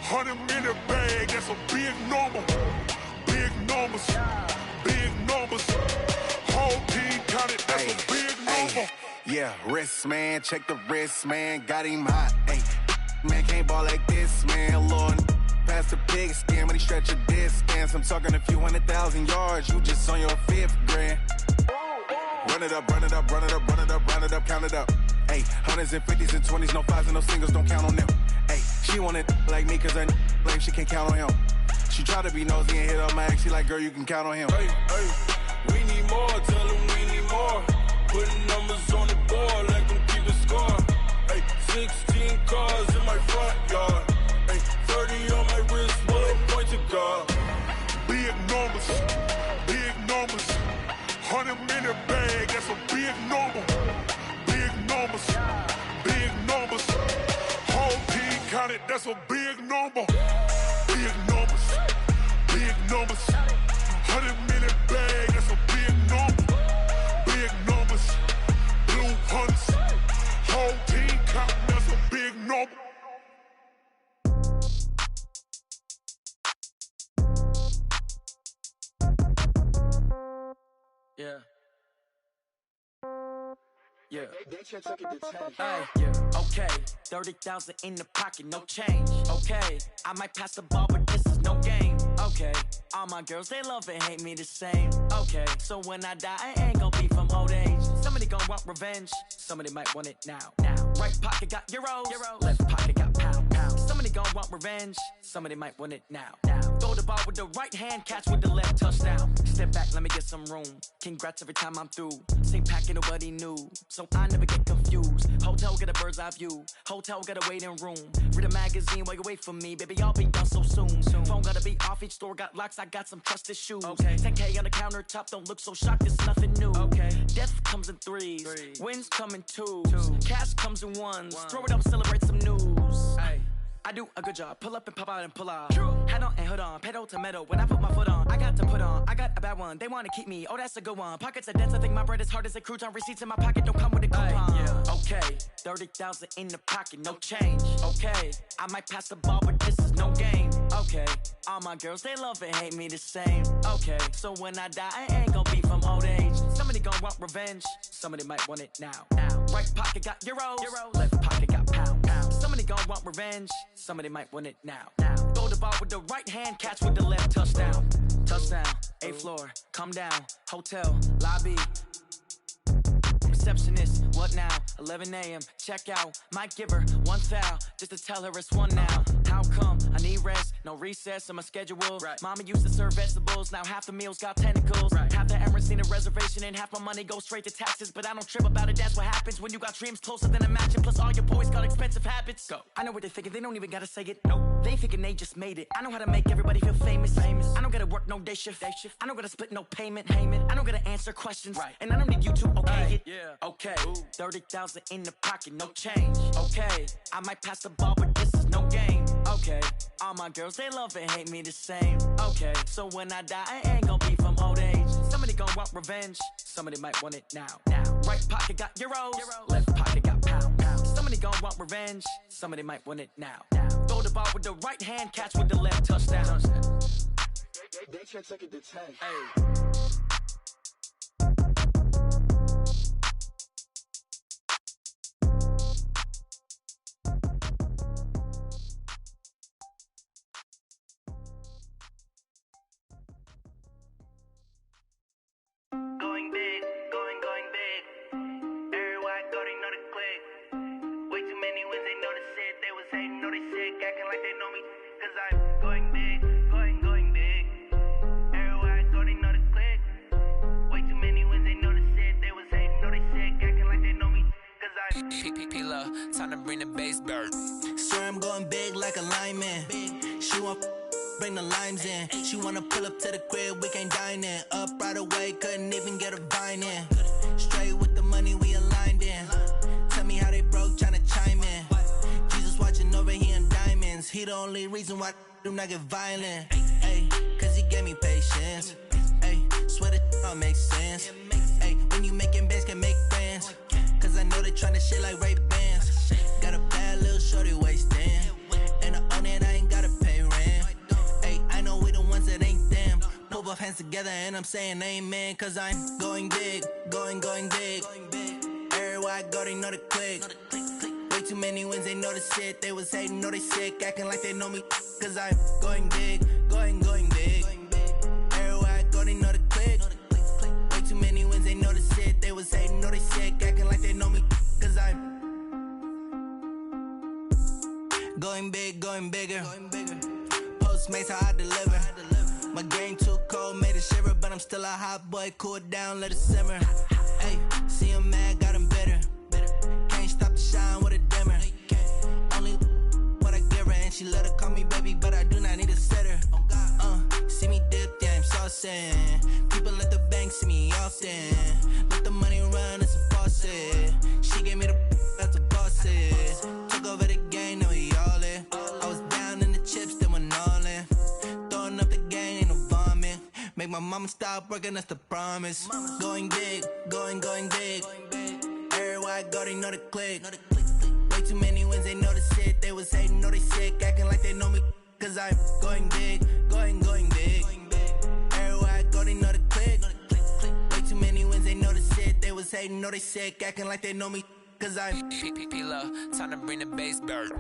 100-minute bag, that's a big number. Big numbers, big numbers. Whole team counted, that's a big number. Yeah, wrist man, check the wrist man, got him hot. Ay, man can't ball like this, man. Lord, past the pig skin when he stretch a distance. I'm talking a few 100,000 yards, you just on your 5th grand. Run it up, run it up, run it up, run it up, run it up, count it up. Ay, 100s and 50s and 20s, no 5s and no singles, don't count on them. Ay, she want it like me cause her blame, she can't count on him. She try to be nosy and hit up my ex, she like, girl, you can count on him. Hey, hey, we need more, tell them we need more. Putting numbers on the board, like them keep a score. Hey, 16 cars in my front yard. Hey, 30 on my wrist, bullet point to God. Big numbers, big numbers. 100-minute bag, that's a big number. Big numbers, big numbers. Whole team counted, that's a big number. Big numbers, big numbers. 100-minute bag, that's a big number. Big numbers, blue hunts. Whole team counting, that's a big number. Yeah. Yeah. Hey, yeah. Okay. 30,000 in the pocket, no change. Okay. I might pass the ball, but this is no game. Okay. All my girls, they love and hate me the same. Okay. So when I die, I ain't gon' be from old age. Somebody gon' want revenge. Somebody might want it now. Right pocket got euros. Left pocket got pound. Somebody gon' want revenge. Somebody might want it now. Throw the ball with the right hand, catch with the left, touchdown. Step back, let me get some room. Congrats every time I'm through. Same packet, nobody knew. So I never get confused. Hotel get a bird's eye view. Hotel got a waiting room. Read a magazine while you wait for me. Baby, I'll be done so soon. Phone gotta be off, each store got locks. I got some trusted shoes. 10K on the countertop, don't look so shocked, it's nothing new. Death comes in threes. Wins come in twos. Cash comes in ones. Throw it up, celebrate some news. I do a good job. Pull up and pop out and pull out. Head on and hood on. Pedal to metal. When I put my foot on, I got to put on. I got a bad one. They want to keep me. Oh, that's a good one. Pockets are dense. I think my bread is hard as a crouton. Receipts in my pocket don't come with a coupon. Okay. 30,000 in the pocket. No change. Okay. I might pass the ball, but this is no game. Okay. All my girls, they love and hate me the same. Okay. So when I die, I ain't gonna be from old age. Somebody Somebody gon' want revenge. Somebody might want it now. Right pocket got euros. Left pocket got pound. Somebody gon' want revenge. Somebody might want it now. Throw the ball with the right hand, catch with the left. Touchdown. Touchdown. 8th floor. Come down. Hotel. Lobby. Receptionist, what now? 11 a.m. Check out. Might give her one foul just to tell her it's one now. How come? I need rest, no recess in my schedule. Right. Mama used to serve vegetables, now half the meals got tentacles. Right. Half the Emirates need a reservation and half my money goes straight to taxes. But I don't trip about it, that's what happens when you got dreams closer than a match. Plus all your boys got expensive habits. Go. I know what they're thinking, they don't even gotta say it. Nope. They thinking they just made it. I know how to make everybody feel famous. I don't gotta work no day shift. I don't gotta split no payment. I don't gotta answer questions. Right. And I don't need you to okay it. Yeah. Okay, 30,000 in the pocket, no change. Okay, I might pass the ball, but this is no game. Okay, all my girls, they love and hate me the same. Okay, so when I die, I ain't gon' be from old age. Somebody gon' want revenge, somebody might want it now. Right pocket got euros, left pocket got pound. Somebody gon' want revenge, somebody might want it now. Throw the ball with the right hand, catch with the left. Touchdown. They can't take it to 10. Hey. Going big, going big. Everywhere I go, they know the click. Way too many wins, they know the shit. They was hating, know they sick, acting like they know me. Cause I'm going big, going big. Everywhere I go, they know the click. Way too many wins, they know the shit. They was hating, know they sick, acting like they know me. Cause I'm P-P-P-Love, time to bring the bass bird. Swear I'm going big like a lineman. She want bring the limes in. She wanna pull up to the crib, we can't dine in. Up right away, couldn't even get a vine in. Straight with the money, we aligned in. Tell me how they broke, tryna chime in. Jesus watching over, he in diamonds. He the only reason why I do not get violent. Ay, cause he gave me patience. Ay, swear that all makes sense. Ay, when you making bands, can make friends. Cause I know they tryna shit like Ray-Bans. Got a bad little shorty wasting. And I own it, I ain't gotta pay rent. Ay, I know we the ones that ain't them. Pull both hands together and I'm saying amen. Cause I'm going big, going big. Everywhere I go, they know the click. Way too many wins, they know the shit. They was hating, know they sick, acting like they know me. Cause I'm going big, going big. Everywhere I go, they know the click. Way too many wins, they know the shit. They was hating, know they sick, acting like they know me. Cause I'm going big, going bigger. Postmates how I deliver. My game too cold, made it shiver, but I'm still a hot boy. Cool it down, let it simmer. Hey, see him mad, got him bitter. Can't stop the shine with a dimmer. Only what I give her, and she let her call me baby, but I do not need a sitter. See me dip, yeah, I'm saucing. People at the bank see me often. Let the money run, it's a faucet. She gave me the that's a boss is. Took over the game, now we all in. I was down in the chips, then went all in. Throwing up the gang, ain't no vomit. Make my mama stop working, that's the promise. Going big, going big. Everywhere I go, they know the click. Way too many wins, they know the shit. They was hating, know they sick, acting like they know me. Cause I'm going big, going big. Everywhere I go, they know the click. Way too many wins, they know the shit. They was hating, know they sick, acting like they know me. Cause I'm P-P-P-Love, time to bring the bass bird.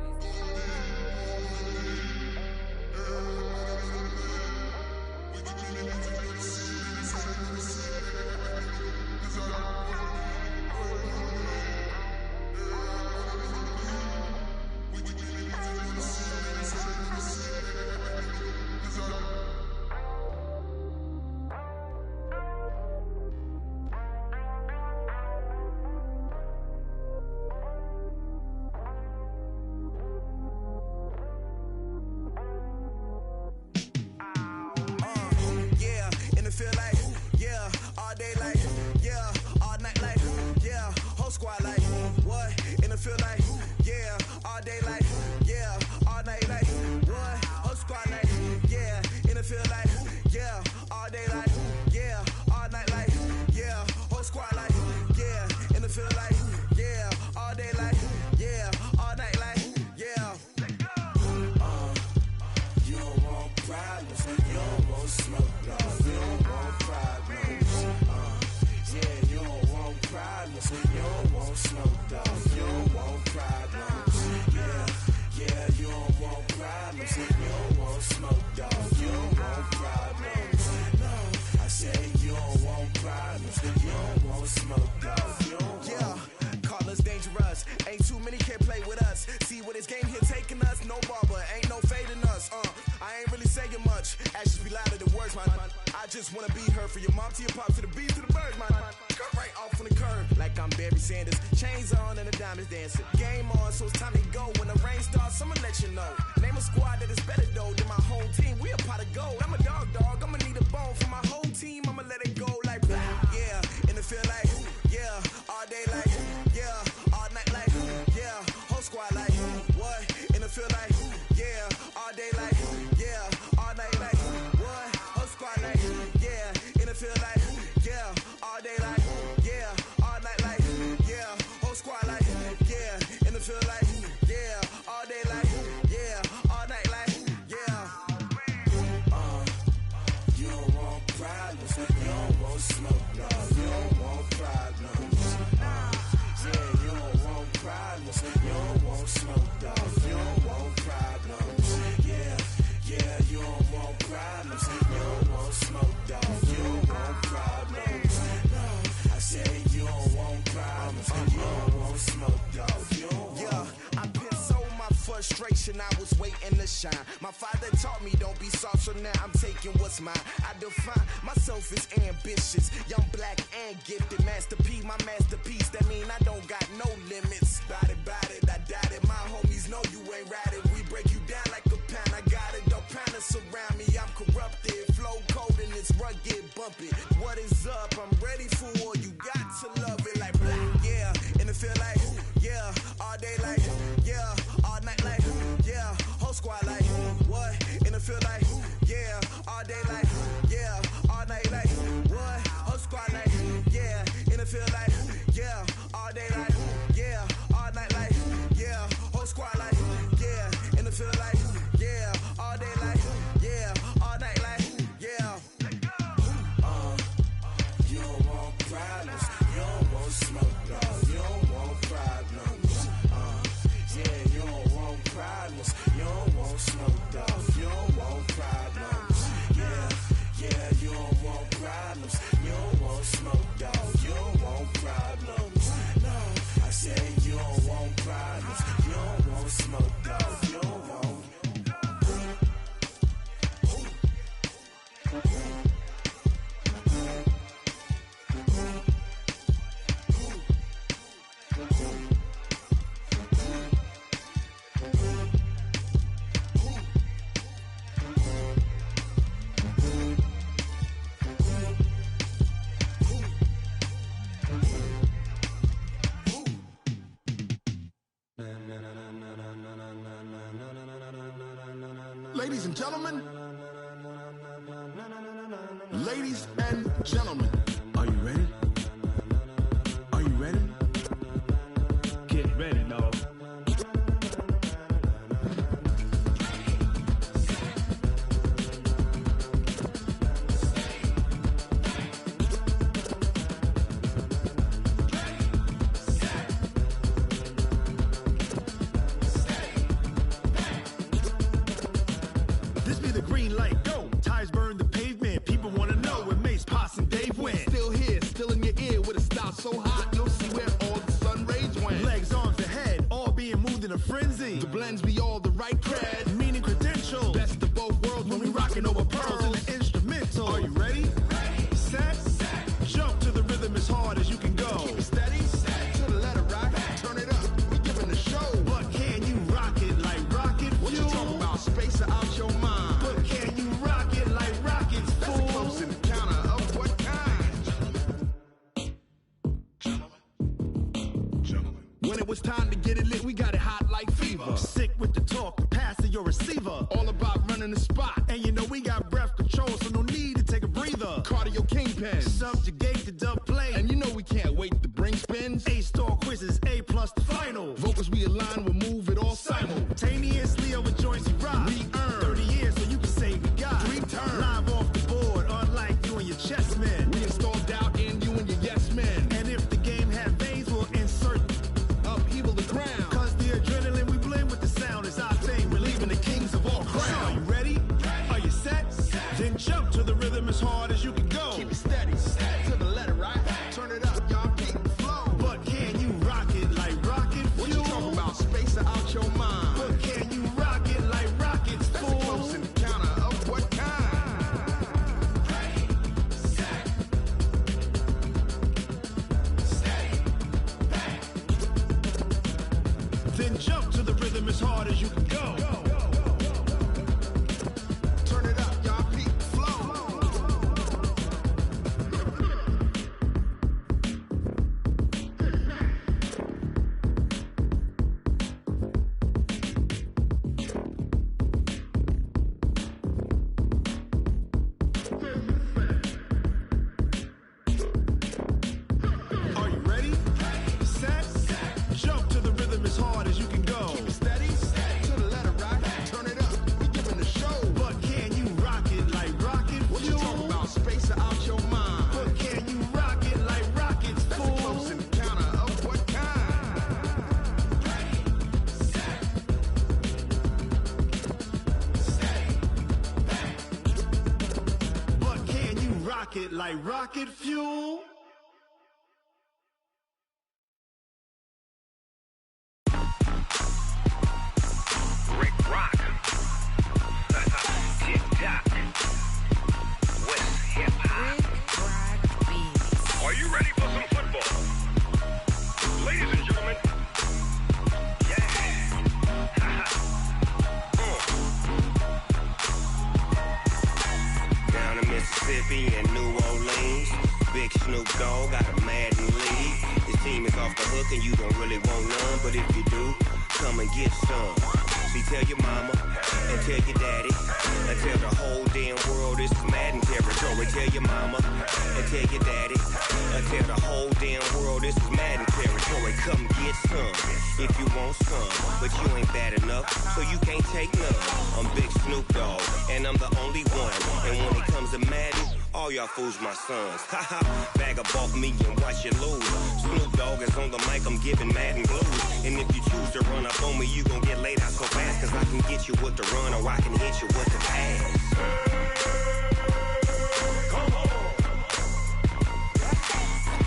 this game here taking us. No barber, ain't no fading us. I ain't really saying much. Actions be louder than words, man. I just wanna be heard from your mom to your pop to the beat to the birds, man. Cut right off on the curb like I'm Barry Sanders. Chains on and the diamonds dancing. Game on, so it's time to go. When the rain starts, I'ma let you know. Name a squad that is better though than my home team. We a pot of gold. I'm a dog. I'ma need a bone for my whole team. I'ma let it go like yeah. In the feel like yeah. All day like yeah. All night like yeah. Whole squad like what? In the feel like yeah. All day like yeah. All night like what? Whole squad like yeah. In the feel like yeah. All day like yeah. All night like yeah. Whole squad like yeah. In the feel like yeah. All day like yeah. All night like yeah. You don't want problems. You don't want smoke, no. You don't want problems. Yeah, you don't want problems. You don't want smoke, dog. You don't want problems. Yeah, you don't want problems. You don't want smoke, dog. You don't want problems. No, I said you don't want problems. You don't want smoke, dog. You don't want. I've been so my frustration, I was waiting to shine. My father taught me don't be soft, so now I'm taking what's mine. I define myself as ambitious, young, black, and gifted. Master P, my masterpiece. That mean I don't got no limits. Bout it, I doubt it. My homies know you ain't ratted. We break you down like a pound. I got it, don't pound us around me. I'm corrupted, flow cold and it's rugged, bumpy. What is up? I'm ready for war. You got to love it like black, yeah. And it feel like yeah. All day like yeah. All night like yeah. Whole squad like what? And it feel like yeah. All day like yeah. All night like what? Whole squad like yeah. And it feel like yeah. All day like yeah. All night like yeah. Whole squad like yeah. And it feel like yeah. All day like yeah. All night like yeah. You don't want problems. You don't want smoke, no. You don't want problems. Yeah, you don't want problems. You don't want smoke, dog. You don't want problems. Yeah, you don't want problems. You don't want smoke, dog. You don't want problems. No, I said you don't want problems. You don't want smoke, dog. You don't want. Ladies and gentlemen, ladies and gentlemen, are you ready? Are you ready? Get ready, no. This be the green light, go. Tires burn the pavement. People wanna know where Mace, Poss, and Dave went. Still here, still in your ear with a style so hot, you'll see where all the sun rays went. Legs, arms, and head, all being moved in a frenzy. The blends be all the right cred, meaning credentials. best of both worlds when we rockin' over pearls in the instrumental. Are you ready? Set. Jump to the rhythm as hard as you can go. Keep it steady, to the letter rock, turn it up, we giving the show. But can you rock it like rocket fuel? What you talking about, space or out your mind? But can you rock it like rockets, That's fool? a close encounter of what kind? When it was time to get it lit, we got it hot like fever. Sick with the talk, passing your receiver. All about running the spot, And you know we got breath control, so no need to take a breather. cardio kingpin. Subjugate the dub play. And you know we can't wait to bring spins. A-star quizzes, A+ the final. Vocals we align, we'll move it all Simultaneously over joints we rock. We earn 30 years so you can say we got 3 turns. live off the board, unlike you and your chess men. We install doubt in you and your yes men. And if the game had veins, we'll insert Upheaval the ground. Cause the adrenaline we blend with the sound is our thing. We're leaving the kings of all crowns. So are you ready? Are you set? Then jump to the rhythm as hard as you can go. Keep it steady, to the rhythm as hard as you can go. Turn it up, y'all. Peak flow. Are you ready? Set. Jump to the rhythm as hard as you can go. Keep it steady. To the letter right. Turn it up. We giving the show. But can you rock it like rocket What you fuel? talking about? Space out your mind. But can you rock it like rockets, That's a fool? close encounter of what kind? But can you rock it like rocket fuel? Rick Rock. Tick tock. West hip hop. Are you ready for some football? Ladies and gentlemen. Yeah. Down in Mississippi and New Orleans, Big Snoop Dogg got a Madden league. His team is off the hook and you don't really want none, but if you do, come and get some. See, tell your mama and tell your daddy and tell the whole damn world this is Madden territory. Tell your mama and tell your daddy and tell the whole damn world this is Madden territory. Come get some if you want some, but you ain't bad enough, so you can't take none. I'm Big Snoop Dogg and I'm the only one. And when it comes to Madden, all y'all fools my sons. Haha, bag up off me and watch you lose. Snoop Dogg is on the mic, I'm giving Madden blues. And if you choose to run up on me, you gon' get laid out so fast. Cause I can get you with the run or I can hit you with the pass.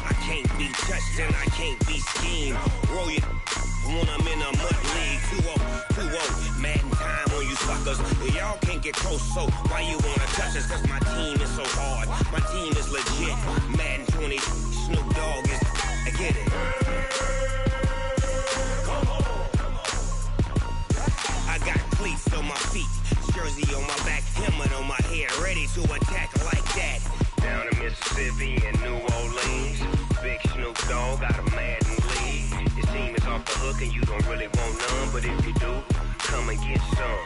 I can't be touched and I can't be schemed. Roll you when I'm in a mud league. 2-0, Madden time on you suckers. Y'all can't get close, so why you wanna touch us? Cause my team is so hard, my team is legit. Madden 20, Snoop Dogg is, I get it. I got cleats on my feet, jersey on my back, helmet on my head, ready to attack like that. Down in Mississippi and New Orleans, Big Snoop Dogg got a Madden league. His team is off the hook and you don't really want none, but if you do, come and get some.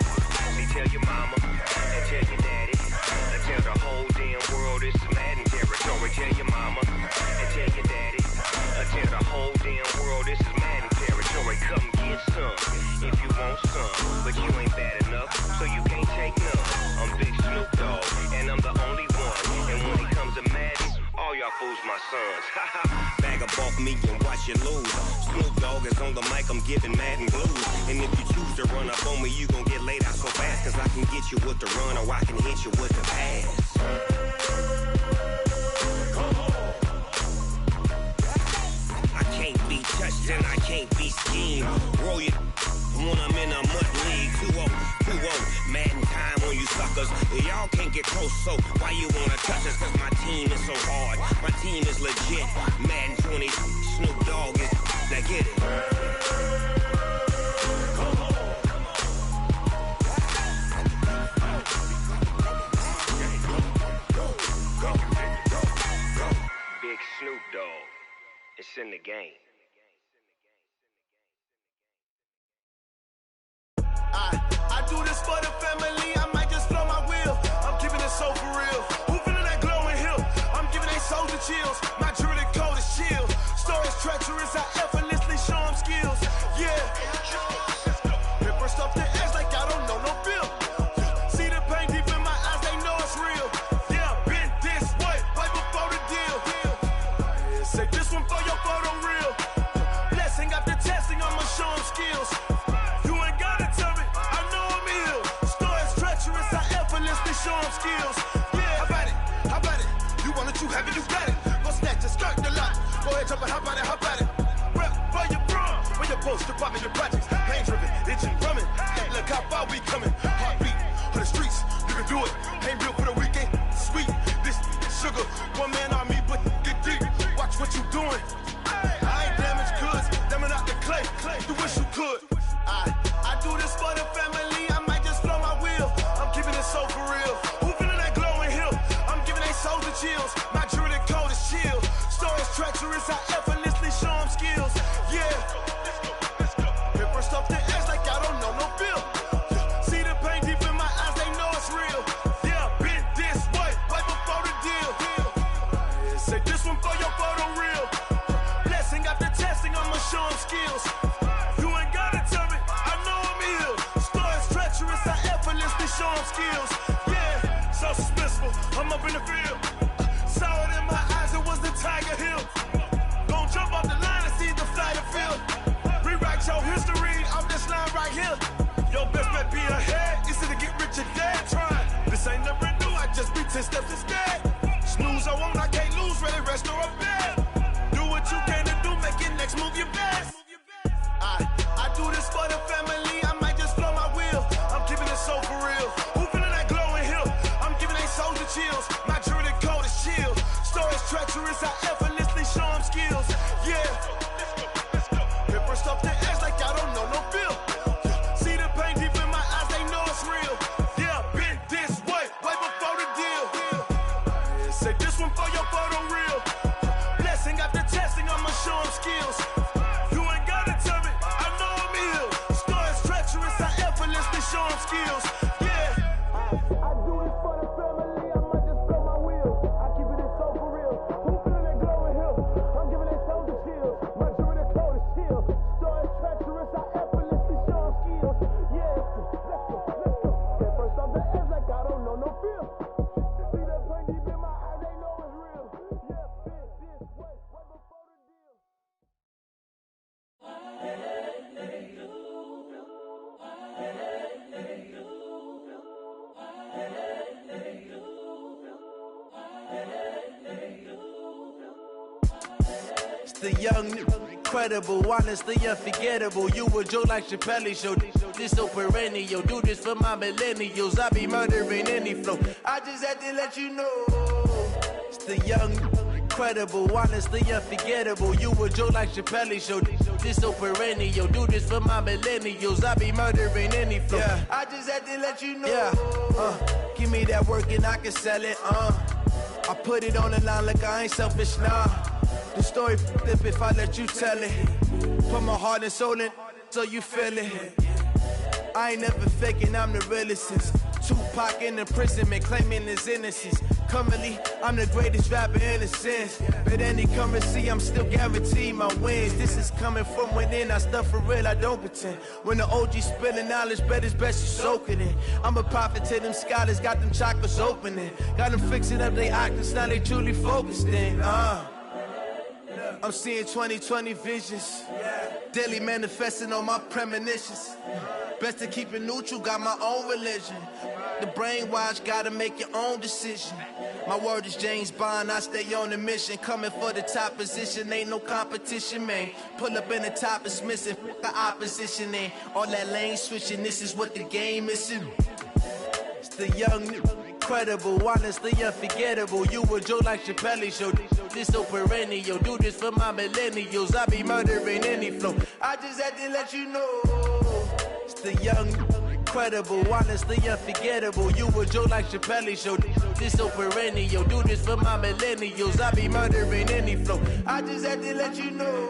See, tell your mama and tell your daddy and tell the whole damn world this is Madden territory. Tell your mama and tell your daddy and tell the whole damn world this is Madden territory. Come get some if you want some, but you ain't bad enough, so you can't take none. I'm Big Snoop Dogg and I'm the only one. And when it comes to Madden, all y'all fools my sons. Bag up off me and watch you lose. Snoop Dogg is on the mic, I'm giving Madden blues. And if you choose to run up on me, you gon' get laid out so fast. Cause I can get you with the run or I can hit you with the pass. I can't be touched and I can't be schemed. Roll you when I'm in a mud league. 2-0, Madden time on you suckers. Y'all can't get close, so why you wanna touch us? Cause my team is so hard, my team is legit. Madden 20, Snoop Dogg is, now get it. Big Snoop Dogg, it's in the game. I do this for the family, I might just blow my wheel. I'm keeping it so for real. Who feeling that glowing hill? I'm giving they soldier chills. My jewelry coat is chill. Stories treacherous, I effortlessly show them skills. Yeah. Paper stuff the edge like I don't know no bill. See the pain deep in my eyes, they know it's real. Yeah, been this way, right before the deal. Say this one for your photo reel. Blessing after testing, I'ma show them skills. You ain't gotta tell me, I know I'm ill. Stories treacherous, I effortlessly show them skills. Yeah, how about it? How about it? You want it, you have it, you got it. Go snatch it, skirt the lot. Go ahead, jump it, how about it? How about it? Rep for your brum, when you're posted, popping your projects. Pain driven, itching, drumming. Look how far we coming. Heartbeat for the streets, you can do it. Ain't real for the weekend, sweet. This sugar, one man army, but get deep. Watch what you doing. I ain't damaged goods, damn it out the clay. You wish you could. I do arm skills. Yeah, so suspenseful. I'm up in the field. Saw it in my eyes, it was the Tiger Hill. Gon' jump off the line and see the flight of field. Rewrite your history off this line right here. Your best bet be ahead, easy to get rich or dead trying. This ain't never new, I just be 10 steps instead. Snooze, I won't, I can't lose, ready, rest or a bed. Do what you can to do, make your next move your best. I do this for the family, I might just blow my wheel. I'm keeping it so for real. Who feeling that glowing hill? I'm giving they soldier chills. My jewelry code is chill. Stories treacherous, I effortlessly show them skills. Yeah. Hit first off the edge like I don't know no feel. See the pain deep in my eyes, they know it's real. Yeah, been this way before the deal. Say this one for your photo reel. Blessing after testing, I'ma show them skills. You ain't gotta tell me, I know I'm ill. Stories treacherous, I effortlessly show them skills. Yeah. I do this for the family, I might just blow my wheel. I keep it so for real. Who feeling that glowing hill? I'm giving they soldier chills. My jewelry code is chill. Stories treacherous, I effortlessly show them skills. Yeah. Let's go. Get first off the edge like I don't know no feel. See that pain deep in my eyes, they know it's real. Yeah, been this way before the deal. It's the young, incredible, honestly unforgettable. You a joke like Chappelle show. This so perennial. Do this for my millennials. I be murdering any flow. I just had to let you know. It's the young, incredible, honestly unforgettable. You a joke like Chappelle show. This so perennial. Do this for my millennials. I be murdering any flow. Yeah. I just had to let you know. Yeah. Give me that work and I can sell it. I put it on the line like I ain't selfish, nah. The story flip if I let you tell it. Put my heart and soul in so you feel it. I ain't never faking, I'm the realest since Tupac in imprisonment, claiming his innocence. Currently, I'm the greatest rapper in a sense. But any currency, I'm still guaranteed my wins. This is coming from within, I stuff for real, I don't pretend. When the OG spilling knowledge, bet it's best you soak it in. I'm a prophet to them scholars, got them chakras opening. Got them fixing up they octaves, now they truly focused in. I'm seeing 2020 visions. Daily manifesting on my premonitions. Best to keep it neutral, got my own religion. The brainwash, gotta make your own decision. My word is James Bond, I stay on the mission. Coming for the top position, ain't no competition, man. Pull up in the top, it's missing, the opposition, ain't all that lane switching, this is what the game is. It's the young, incredible, honestly unforgettable. You a joke like Chappelle show. This so perennial. Do this for my millennials. I be murdering any flow. I just had to let you know. It's the young, incredible, honestly unforgettable. You a joke like Chappelle show. This so perennial. Do this for my millennials. I be murdering any flow. I just had to let you know.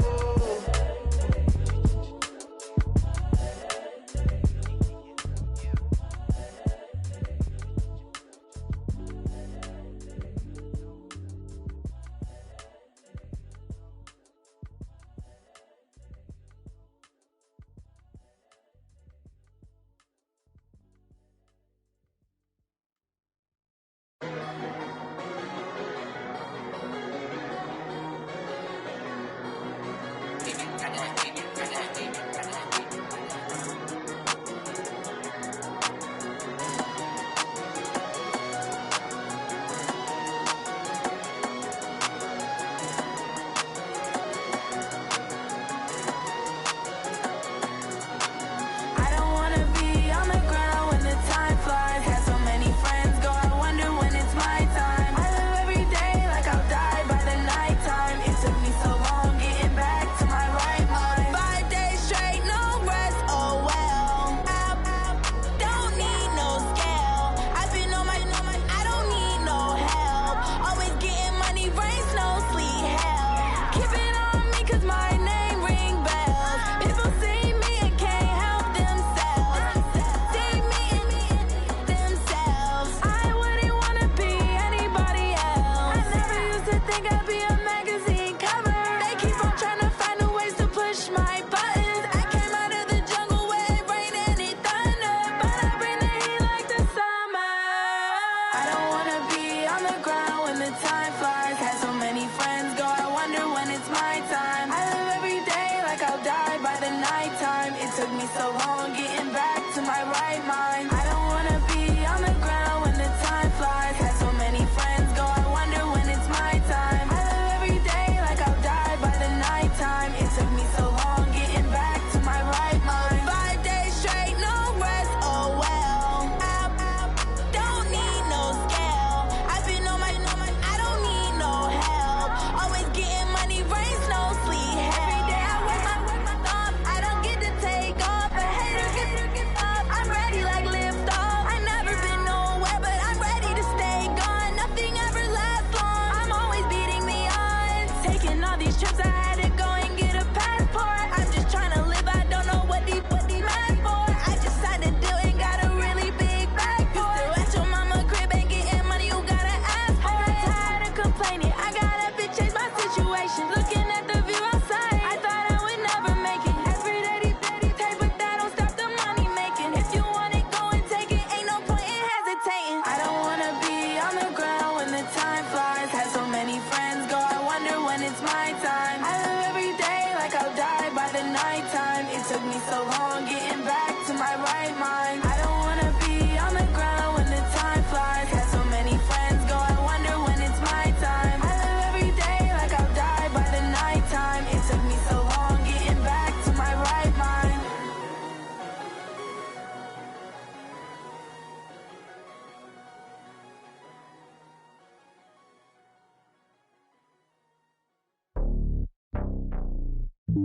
It's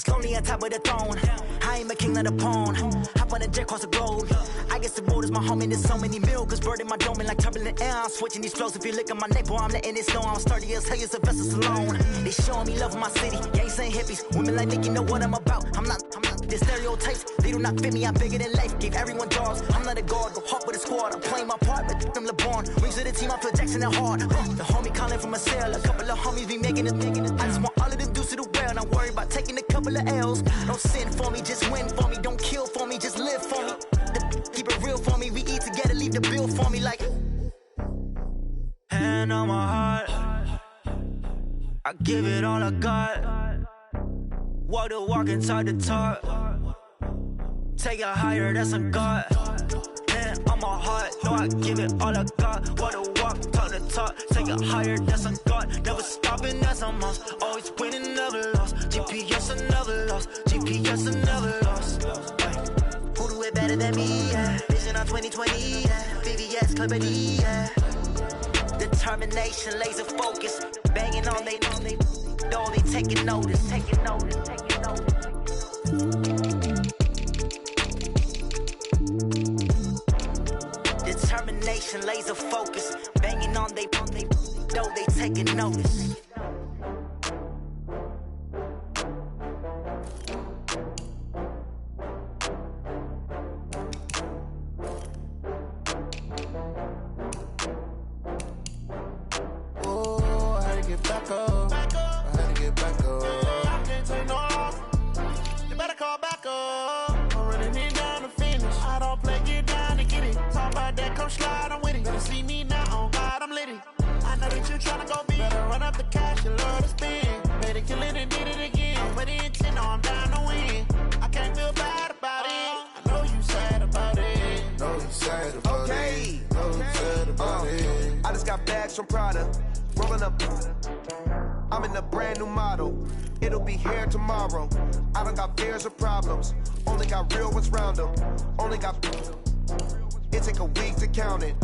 lonely on top of the throne. I ain't a king of the pawn. Hop on a jet across the globe. I guess the road is my home and there's so many miracles burning my dome and like turbulent air. I'm switching these flows. If you look at my neck, boy, I'm letting it snow. I'm sturdy as hell, it's a vessel alone. They showing me love in my city. Gang saying hippies. Women like Nick, you know what I'm about. I'm not the stereotypes. They do not fit me. I'm bigger than life. Gave everyone jobs. I'm not a guard. Go hard with a squad. I'm playing my part, but them LeBron. Rings to the team. I feel Jackson and hard. The homie calling from a cell. A couple of homies be making it. I just want all of them dudes to the well. Not worry about taking a couple of L's. Don't sin for me, just win for me. Don't kill for me, just live for me. Keep it real for me. We eat together, leave the bill for me like. Hand on my heart, I give it all I got. Walk the walk inside the talk. Take it higher, that's a God. Hand on my heart, no, I give it all I got. Walk the walk, talk the talk. Take it higher, that's a God. Never stopping, that's a must. Always winning, never lost. GPS, I never lost. GPS, I never lost. Who do it better than me? Yeah. Vision on 2020. Yeah. VVS, Clipper D. Yeah. Determination, laser focus. Banging on they, no, they taking notice. Taking notice, taking notice. Determination, laser focus. Banging on they, no, they taking notice. Back up. I had to get back up. I can't take no loss. You better call back up. I'm running it down to finish. I don't play, get down to get it. Talk about that, come slide, I'm with it. Better see me now, on God, I'm lit it. I know that you tryna go big. Better run up the cash, you love to spend. Better kill it and did it again. I'm with the intent, no, I'm down to win. I can't feel bad about it. I know you sad about it. Know you sad about it. Know you sad about it. I just got bags from Prada. Rolling up, I'm in a brand new model. It'll be here tomorrow. I don't got fears or problems. Only got real ones round them. Only got. It take a week to count it.